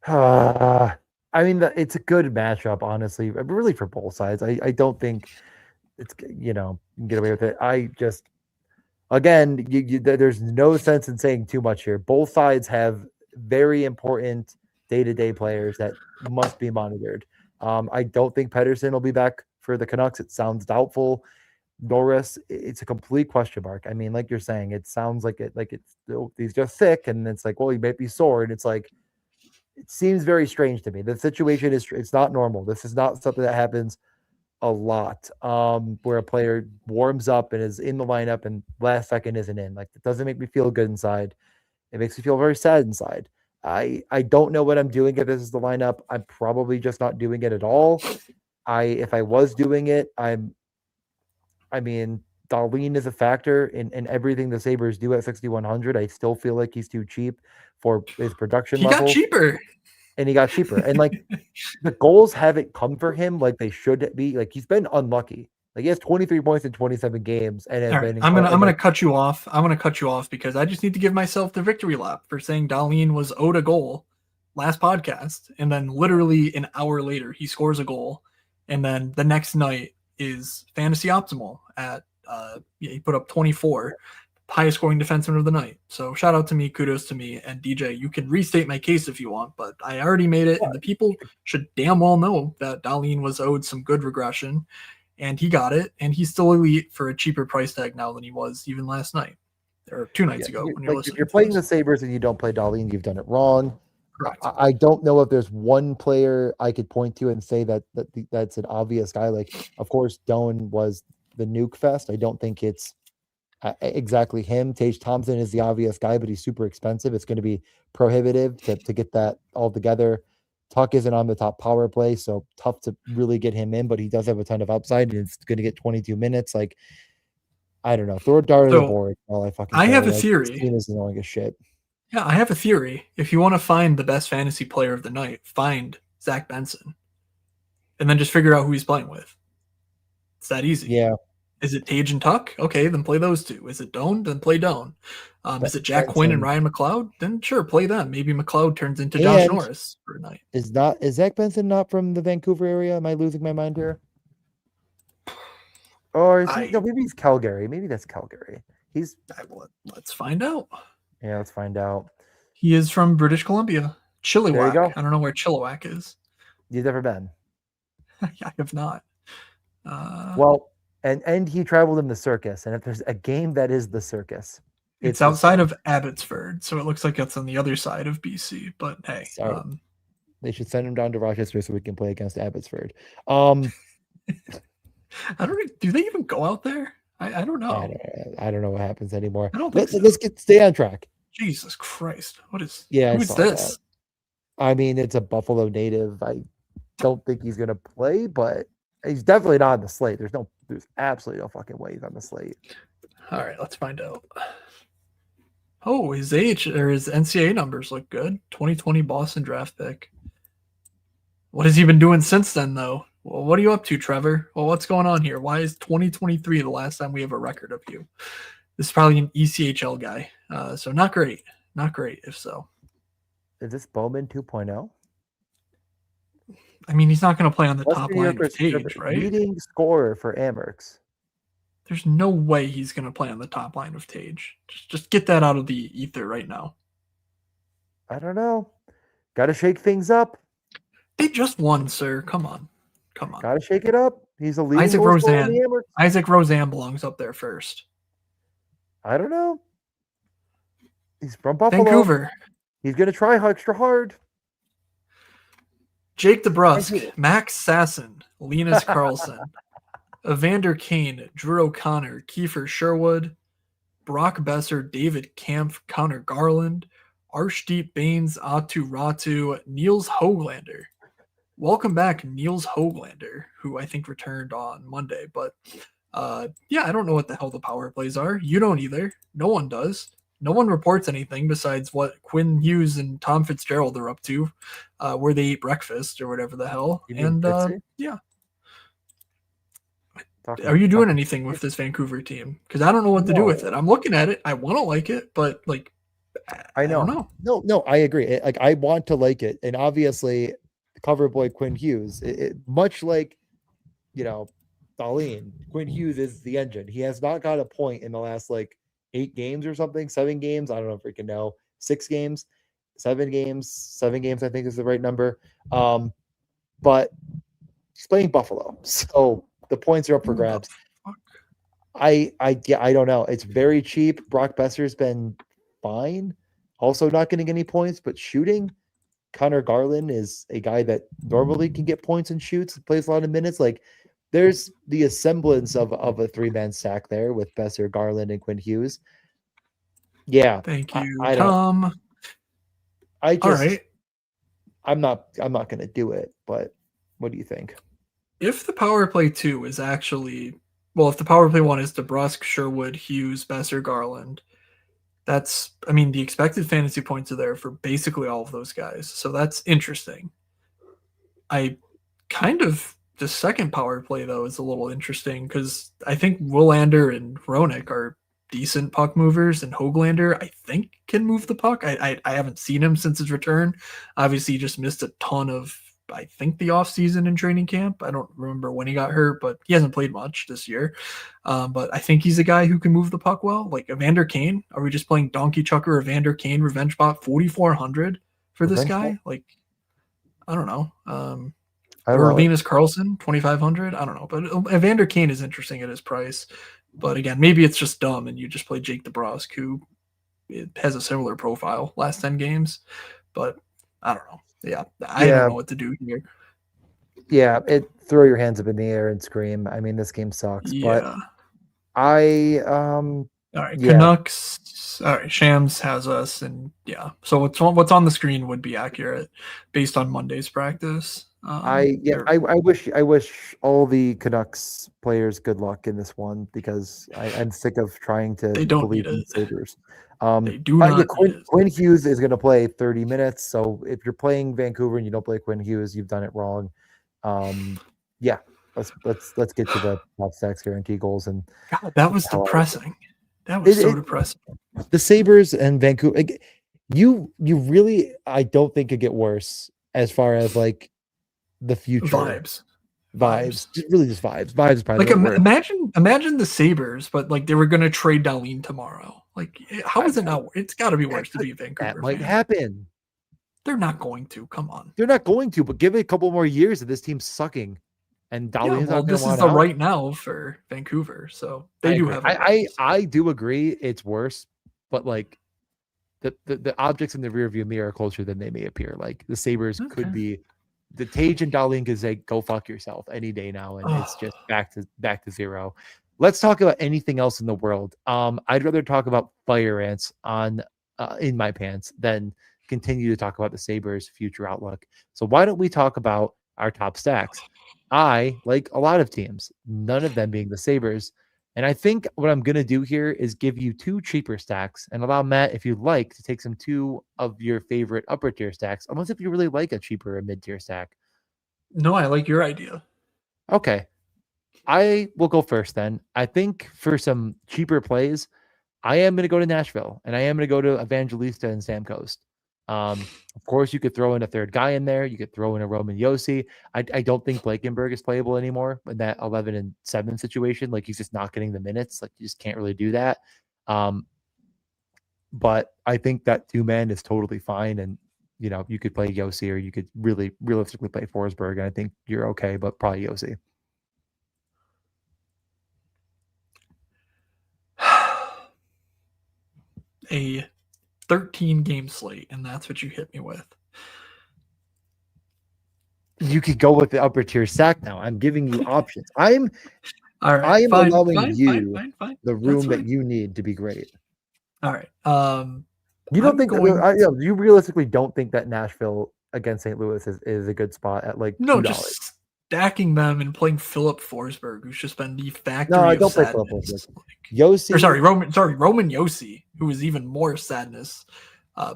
I mean, it's a good matchup, honestly, really for both sides. I don't think it's, you can get away with it. I just, again, there's no sense in saying too much here. Both sides have very important day-to-day players that must be monitored. I don't think Pedersen will be back for the Canucks. It sounds doubtful. Norris, it's a complete question mark. I mean, like you're saying, it sounds like he's just sick, and it's like, well, he might be sore, and it's like, it seems very strange to me. The situation it's not normal. This is not something that happens a lot, where a player warms up and is in the lineup and last second isn't in. Like, it doesn't make me feel good inside. It makes me feel very sad inside. I don't know what I'm doing if this is the lineup. I'm probably just not doing it at all. If I was doing it, I mean, Darlene is a factor in everything the Sabres do at 6,100. I still feel like he's too cheap for his production level. He got cheaper. and he got cheaper. And like the goals haven't come for him like they should be. Like he's been unlucky. Like he has 23 points in 27 games, and has All right, been. I'm gonna cut you off. I'm gonna cut you off because I just need to give myself the victory lap for saying Dahlin was owed a goal last podcast, and then literally an hour later he scores a goal, and then the next night is fantasy optimal at he put up 24, highest scoring defenseman of the night. So shout out to me, kudos to me, and DJ. You can restate my case if you want, but I already made it, and the people should damn well know that Dahlin was owed some good regression. And he got it, and he's still elite for a cheaper price tag now than he was even last night or 2 nights ago. When if you're playing the Sabres and you don't play Dahlin, you've done it wrong. Correct. I don't know if there's one player I could point to and say that's an obvious guy. Like, of course, Doan was the nuke fest. I don't think it's exactly him. Tage Thompson is the obvious guy, but he's super expensive. It's going to be prohibitive to get that all together. Tuck isn't on the top power play, so tough to really get him in, but he does have a ton of upside, and it's going to get 22 minutes. Like, I don't know. Throw a dart at the board. I have a theory. This team is annoying as shit. Yeah, I have a theory. If you want to find the best fantasy player of the night, find Zach Benson, and then just figure out who he's playing with. It's that easy. Yeah. Is it Tage and Tuck? Okay, then play those two. Is it Doan? Then play Doan. Is it Jack Quinn and Ryan McLeod? Then sure, play them. Maybe McLeod turns into Josh Norris for a night. Is Zach Benson not from the Vancouver area? Am I losing my mind here? Or no, maybe he's Calgary. Maybe that's Calgary. Let's find out. Yeah, let's find out. He is from British Columbia. Chilliwack. I don't know where Chilliwack is. You've never been? I have not. Well, and he traveled in the circus. And if there's a game that is the circus, it's outside of Abbotsford, so it looks like it's on the other side of BC. But hey, they should send him down to Rochester so we can play against Abbotsford. I don't. Do they even go out there? I don't know. I don't know what happens anymore. I don't think Let's stay on track. Jesus Christ! What is? Yeah, who is this? That. I mean, it's a Buffalo native. I don't think he's gonna play, but he's definitely not on the slate. There's absolutely no fucking way he's on the slate. All right, let's find out. Oh, his age or his NCAA numbers look good. 2020 Boston draft pick. What has he been doing since then, though? Well, what are you up to, Trevor? Well, what's going on here? Why is 2023 the last time we have a record of you? This is probably an ECHL guy. So not great. Not great, if so. Is this Bowman 2.0? I mean, he's not going to play on the top line of Tage, right? Leading scorer for Amerks. There's no way he's going to play on the top line of Tage. Just get that out of the ether right now. I don't know. Got to shake things up. They just won, sir. Come on. Got to shake it up. He's a leading Isaac Rosen. Isaac Rosen belongs up there first. I don't know. He's from Buffalo. Vancouver. He's going to try extra hard. Jake DeBrusk, Max Sasson, Linus Carlson, Evander Kane, Drew O'Connor, Kiefer Sherwood, Brock Besser, David Kampf, Connor Garland, Arshdeep Baines, Atu Ratu, Niels Hoglander. Welcome back, Niels Hoglander, who I think returned on Monday. But yeah, I don't know what the hell the power plays are. You don't either. No one does. No one reports anything besides what Quinn Hughes and Tom Fitzgerald are up to, where they eat breakfast or whatever the hell. And yeah. Are you doing anything with this Vancouver team? Because I don't know what to do with it. I'm looking at it. I want to like it, but like, I don't know. No, I agree. Like, I want to like it. And obviously, the cover boy Quinn Hughes, much like, Dahlin, Quinn Hughes is the engine. He has not got a point in the last 8 games or something, 7 games. I don't know if we can know. 6 games, 7 games, 7 games, I think is the right number. But he's playing Buffalo. So the points are up for grabs. I don't know. It's very cheap. Brock Besser's been fine. Also not getting any points, but shooting. Connor Garland is a guy that normally can get points and shoots, plays a lot of minutes. There's the semblance of a 3-man stack there with Besser, Garland, and Quinn Hughes. Yeah. Thank you, Tom. All right. I'm not going to do it, but what do you think? If the power play 2 is actually, if the power play 1 is DeBrusk, Sherwood, Hughes, Besser, Garland, the expected fantasy points are there for basically all of those guys. So that's interesting. The second power play, though, is a little interesting because I think Willander and Roenick are decent puck movers, and Hoglander, I think, can move the puck. I haven't seen him since his return. Obviously, he just missed a ton of, I think, the offseason in training camp. I don't remember when he got hurt, but he hasn't played much this year. But I think he's a guy who can move the puck well. Like Evander Kane, are we just playing Donkey Chucker Evander Kane Revenge Bot 4,400 for this guy? Like, I don't know. Or Linus Carlson 2,500. I don't know, but Evander Kane is interesting at his price. But again, maybe it's just dumb, and you just play Jake DeBrusk, who has a similar profile last 10 games. But I don't know. Yeah, I don't know what to do here. Yeah, throw your hands up in the air and scream. I mean, this game sucks. Yeah. But all right, Canucks. All right, Shams has us, and yeah. So what's on the screen would be accurate based on Monday's practice. I wish all the Canucks players good luck in this one because I'm sick of trying to believe in Sabres. They do not. Quinn Hughes is going to play 30 minutes. So if you're playing Vancouver and you don't play Quinn Hughes, you've done it wrong. Yeah, let's get to the top stacks guarantee goals. And God, that was depressing. That was so depressing. The Sabres and Vancouver, you really, I don't think could get worse as far as like the future vibes. Really just vibes is probably like imagine the Sabres, but like they were going to trade Dahlin tomorrow. Like how is it not? It's got to be worse to be Vancouver. That might happen. They're not going to. Come on, they're not going to. But give it a couple more years of this team sucking, and Dahlin's not going to. This is the right now for Vancouver, so they do have. I do agree it's worse, but like the objects in the rearview mirror are closer than they may appear. Like the Sabres could be. The Tage and Dahlin could say, "Go fuck yourself" any day now, and it's just back to zero. Let's talk about anything else in the world. I'd rather talk about fire ants on in my pants than continue to talk about the Sabres' future outlook. So why don't we talk about our top stacks? I like a lot of teams, none of them being the Sabres. And I think what I'm going to do here is give you two cheaper stacks and allow Matt, if you'd like, to take some two of your favorite upper tier stacks, unless if you really like a cheaper or mid tier stack. No, I like your idea. Okay. I will go first then. I think for some cheaper plays, I am going to go to Nashville and I am going to go to Evangelista and Stamkos. Of course, you could throw in a third guy in there. You could throw in a Roman Josi. I don't think Blankenberg is playable anymore in that 11-7 situation. Like he's just not getting the minutes. Like you just can't really do that. But I think that 2-man is totally fine. And, you know, you could play Josi or you could really realistically play Forsberg. And I think you're okay, but probably Josi. A 13-game slate, and that's what you hit me with. You could go with the upper tier stack now. I'm giving you options. I am allowing the room that you need to be great. All right. You don't think you realistically don't think that Nashville against St. Louis is a good spot at like $2? Just stacking them and playing Philip Forsberg, who's just been the factory. No, I don't play Philip Forsberg. Josi, Roman Josi, who is even more sadness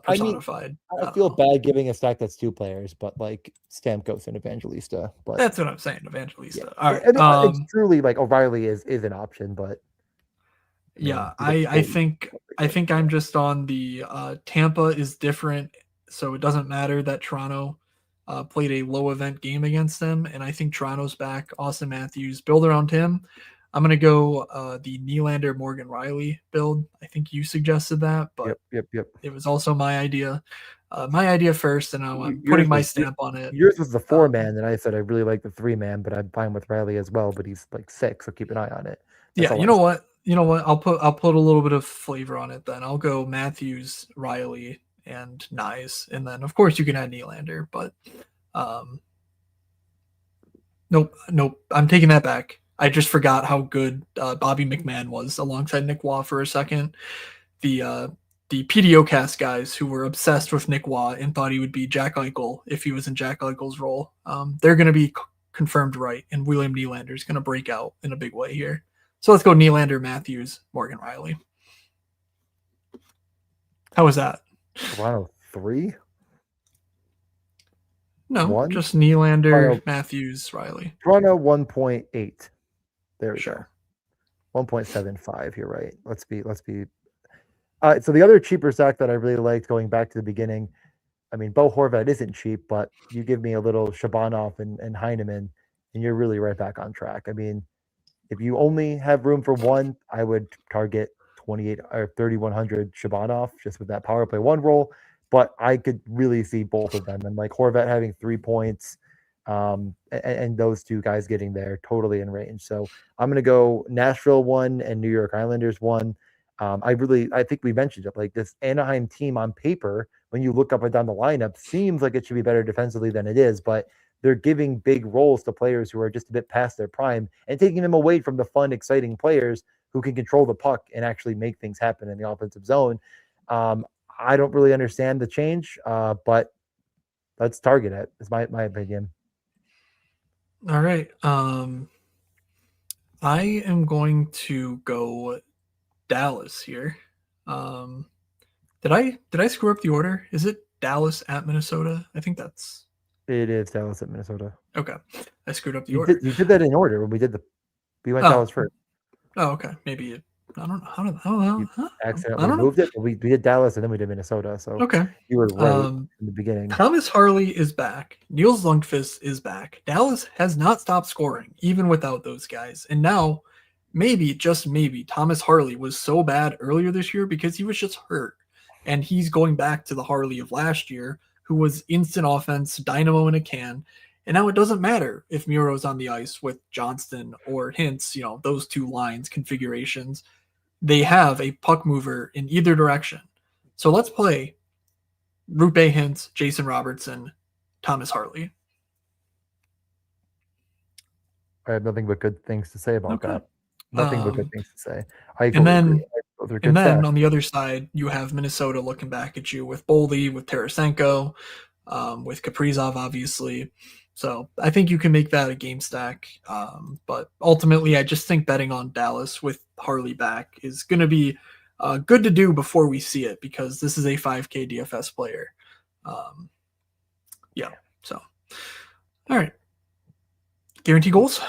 personified. I feel bad giving a stack that's two players, but like Stamkos and Evangelista. But that's what I'm saying, Evangelista. Yeah. All right. I mean, it's truly like O'Reilly is an option, but yeah, I think I'm just on the Tampa is different, so it doesn't matter that Toronto played a low event game against them, and I think Toronto's back. Austin Matthews, build around him. I'm going to go the Nylander Morgan Riley build. I think you suggested that, but yep. It was also my idea. My idea first, and I'm putting my stamp on it. Yours was the 4-man, and I said I really like the 3-man, but I'm fine with Riley as well. But he's like 6, so keep an eye on it. That's you know what? I'll put a little bit of flavor on it. Then I'll go Matthews, Riley, and Nyes, and then of course you can add Nylander, but nope. I'm taking that back. I just forgot how good Bobby McMahon was alongside Nick Waugh for a second. The PDO cast guys who were obsessed with Nick Waugh and thought he would be Jack Eichel if he was in Jack Eichel's role. They're going to be confirmed right, and William Nylander is going to break out in a big way here. So let's go Nylander, Matthews, Morgan Riley. How was that? Toronto 3? No, 1? just Nylander, Toronto, Matthews, Riley. Toronto 1.8. There we Sure. go. 1.75. You're right. Let's be. So the other cheaper stack that I really liked going back to the beginning, I mean, Bo Horvat isn't cheap, but you give me a little Shabanov and Heineman, and you're really right back on track. I mean, if you only have room for one, I would target 28 or 3,100 Shabanov just with that power play one role. But I could really see both of them, and like Horvat having 3 points, and those two guys getting there totally in range. So I'm going to go Nashville 1 and New York Islanders 1. I think we mentioned it. Like this Anaheim team on paper, when you look up and down the lineup, seems like it should be better defensively than it is, but they're giving big roles to players who are just a bit past their prime and taking them away from the fun, exciting players who can control the puck and actually make things happen in the offensive zone. I don't really understand the change, but let's target it. Is my opinion. All right. I am going to go Dallas here. Did I screw up the order? Is it Dallas at Minnesota? I think that's It is Dallas at Minnesota. okay. I screwed up the order. You did that in order when we went Dallas first. Oh, okay. Maybe I don't know. I don't know. You accidentally moved it. We did Dallas and then we did Minnesota. So okay. You were right in the beginning. Thomas Harley is back. Niels Lundqvist is back. Dallas has not stopped scoring, even without those guys. And now, maybe, just maybe, Thomas Harley was so bad earlier this year because he was just hurt. And he's going back to the Harley of last year, who was instant offense, dynamo in a can. And now it doesn't matter if Muro's on the ice with Johnston or Hintz, those two lines, configurations. They have a puck mover in either direction. So let's play Rupe Hintz, Jason Robertson, Thomas Harley. I have nothing but good things to say about that. Nothing but good things to say. And then on the other side, you have Minnesota looking back at you with Boldy, with Tarasenko, with Kaprizov, obviously. So I think you can make that a game stack. But ultimately, I just think betting on Dallas with Harley back is going to be good to do before we see it, because this is a 5K DFS player. So all right. Guarantee goals?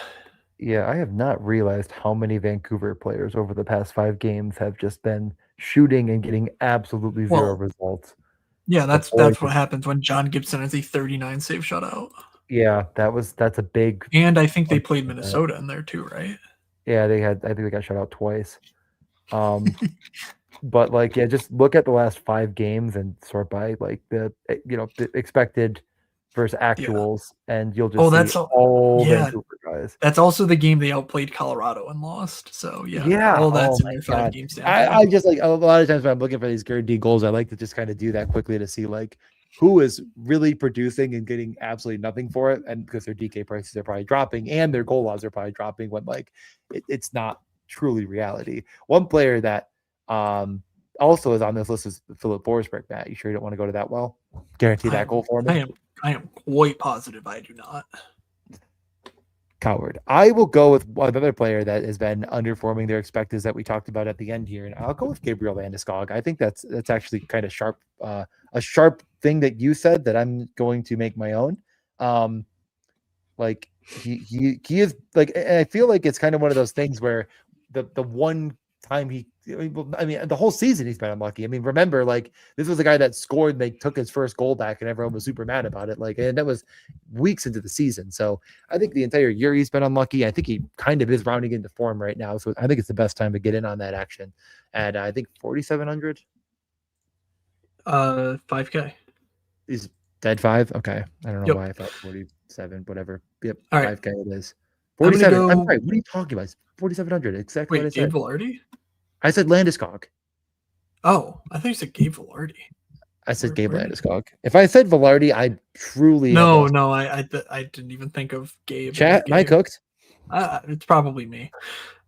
Yeah, I have not realized how many Vancouver players over the past 5 games have just been shooting and getting absolutely zero results. Yeah, that's what happens when John Gibson has a 39 save shutout. Yeah, that's a big. And I think they played Minnesota in there too, right? Yeah, I think they got shut out twice. But just look at the last 5 games and sort by the expected versus actuals, and you'll just see all Vancouver guys. That's also the game they outplayed Colorado and lost. So all that's in their 5 game standpoint. I just a lot of times when I'm looking for these guaranteed goals, I like to just kind of do that quickly to see who is really producing and getting absolutely nothing for it, and because their DK prices are probably dropping and their goal odds are probably dropping when it's not truly reality. One player that also is on this list is Philip Forsberg. Matt, you sure you don't want to go to that well? Guarantee that goal for me? I am quite positive I do not. Coward. I will go with another player that has been underperforming their expected that we talked about at the end here, and I'll go with Gabriel Landeskog. I think that's actually kind of sharp, a sharp thing that you said that I'm going to make my own. He is and I feel like it's kind of one of those things where the one time the whole season he's been unlucky. I mean, remember, this was a guy that scored, they took his first goal back, and everyone was super mad about it. And that was weeks into the season. So I think the entire year he's been unlucky. I think he kind of is rounding into form right now. So I think it's the best time to get in on that action. And I think 4,700. 5K. He's dead 5. Okay. I don't know why I thought 47, whatever. Yep. All 5K right. It is. 47. I'm sorry. What are you talking about? 4,700. Exactly. Wait, Gabe Velarde? I said Landeskog. Oh, I think you said Gabe Velarde. I said Gabe Landeskog. If I said Velarde, I truly no. I didn't even think of Gabe. Chat, am I cooked? It's probably me.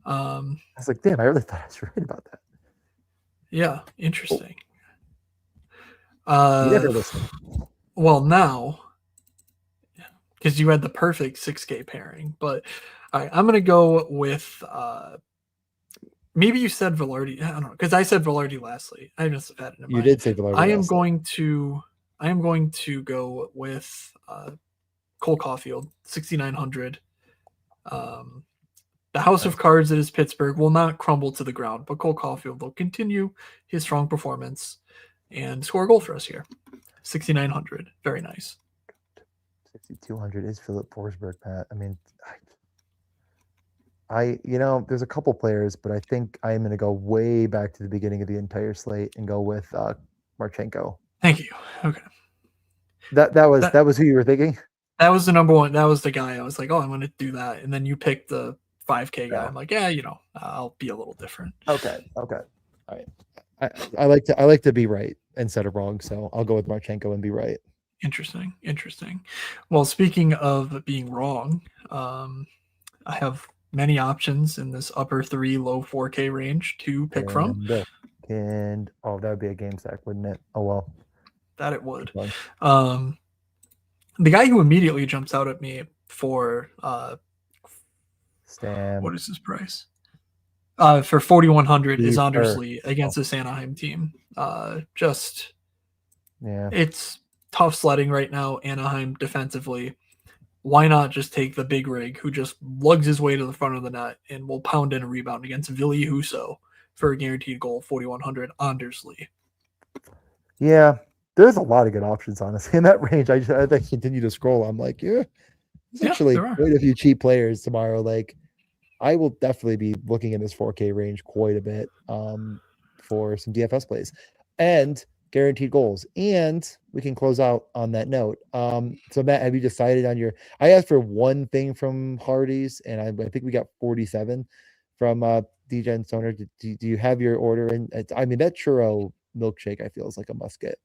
I was like, damn, I really thought I was right about that. Yeah, interesting. You never listen. Well, now, because you had the perfect 6K pairing, but all right, I'm gonna go with maybe you said Velarde. I don't know, because I said Velarde lastly. I just had it in You mind. did say Velarde. I am going to go with Cole Caulfield, 6,900. The house of cards that is Pittsburgh will not crumble to the ground, but Cole Caulfield will continue his strong performance and score a goal for us here. 6,900. Very nice. 6,200 is Philip Forsberg, Pat. I mean, there's a couple players, but I think I'm going to go way back to the beginning of the entire slate and go with Marchenko. Thank you. Okay. That was who you were thinking? That was the number one. That was the guy. I was like, oh, I'm going to do that. And then you picked the 5K guy. Yeah. I'm like, I'll be a little different. Okay. All right. I like to be right instead of wrong, so I'll go with Marchenko and be right. Interesting. Well, speaking of being wrong, I have many options in this upper 3, low 4K range to pick from. And that would be a game sack, wouldn't it? Oh well. That it would. The guy who immediately jumps out at me for Stan. What is his price? For 4,100 is Anders Lee against this Anaheim team. It's tough sledding right now, Anaheim defensively. Why not just take the big rig who just lugs his way to the front of the net and will pound in a rebound against Ville Husso for a guaranteed goal, 4,100, Anders Lee. Yeah, there's a lot of good options, honestly. In that range, I continue to scroll. I'm like, there's actually quite a few cheap players tomorrow. Like, I will definitely be looking in this 4K range quite a bit for some DFS plays and guaranteed goals. And we can close out on that note. So Matt, have you decided on I asked for one thing from Hardee's, and I think we got 47 from DJ and Stoner. Do you have your order? And I mean, that churro milkshake, I feel, is like a must get.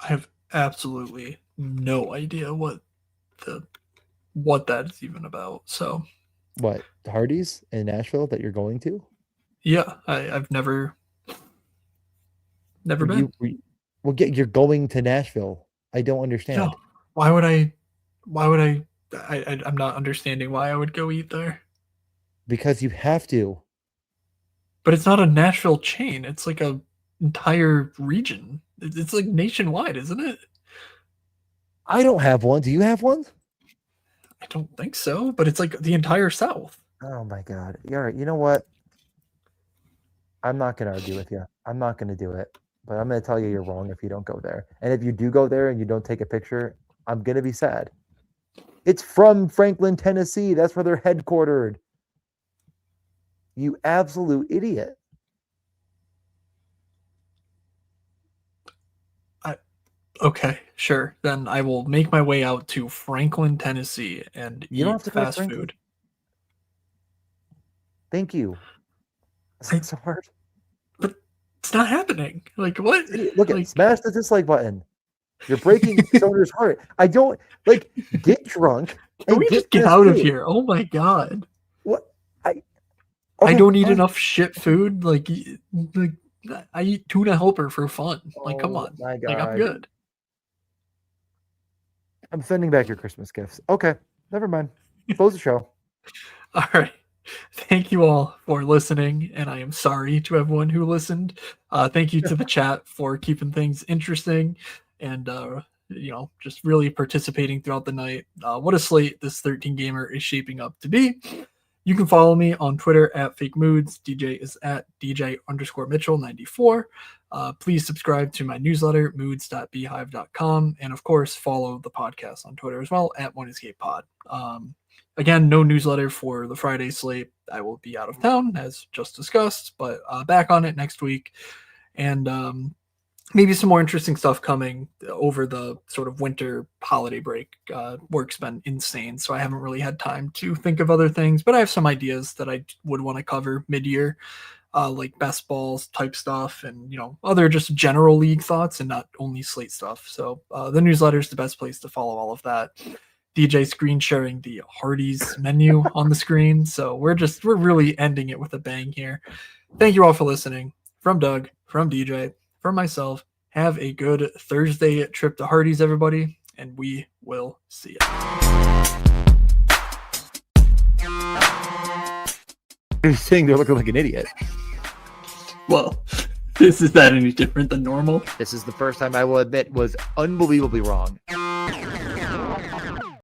I have absolutely no idea what that is even about. So what, Hardee's in Nashville that you're going to? Yeah, I've never been. You're going to Nashville. I don't understand. No. Why would I I'm not understanding why I would go eat there. Because you have to. But it's not a Nashville chain. It's like a entire region. It's like nationwide, isn't it? I don't have one. Do you have one? I don't think so, but it's like the entire South. Oh my God. All right. You know what? I'm not going to argue with you. I'm not going to do it, but I'm going to tell you you're wrong if you don't go there. And if you do go there and you don't take a picture, I'm going to be sad. It's from Franklin, Tennessee. That's where they're headquartered. You absolute idiot. Okay, sure. Then I will make my way out to Franklin, Tennessee and eat fast food. Thank you. It's so hard. But it's not happening. Like, what? Look at smash the dislike button. You're breaking Stoner's heart. I don't get drunk. Can we just get out of here? Oh my God. What? I don't eat enough shit food. Like I eat tuna helper for fun. Like, come on. My God. Like, I'm good. I'm sending back your Christmas gifts. Okay. Never mind. Close the show. All right. Thank you all for listening, and I am sorry to everyone who listened. Thank you to the chat for keeping things interesting and just really participating throughout the night. What a slate this 13 gamer is shaping up to be. You can follow me on Twitter at Fake Moods. DJ is at DJ_Mitchell94. Please subscribe to my newsletter, moods.beehive.com. And of course, follow the podcast on Twitter as well at One Escape Pod. Again, no newsletter for the Friday slate. I will be out of town, as just discussed, but back on it next week. And maybe some more interesting stuff coming over the sort of winter holiday break. Work's been insane, so I haven't really had time to think of other things, but I have some ideas that I would want to cover mid-year, like best balls type stuff and, other just general league thoughts and not only slate stuff. So the newsletter is the best place to follow all of that. DJ screen sharing the Hardee's menu on the screen. So we're really ending it with a bang here. Thank you all for listening. From Doug, from DJ, from myself, have a good Thursday trip to Hardee's, everybody, and we will see you. You're sitting there looking like an idiot. Well, is that any different than normal? This is the first time I will admit was unbelievably wrong.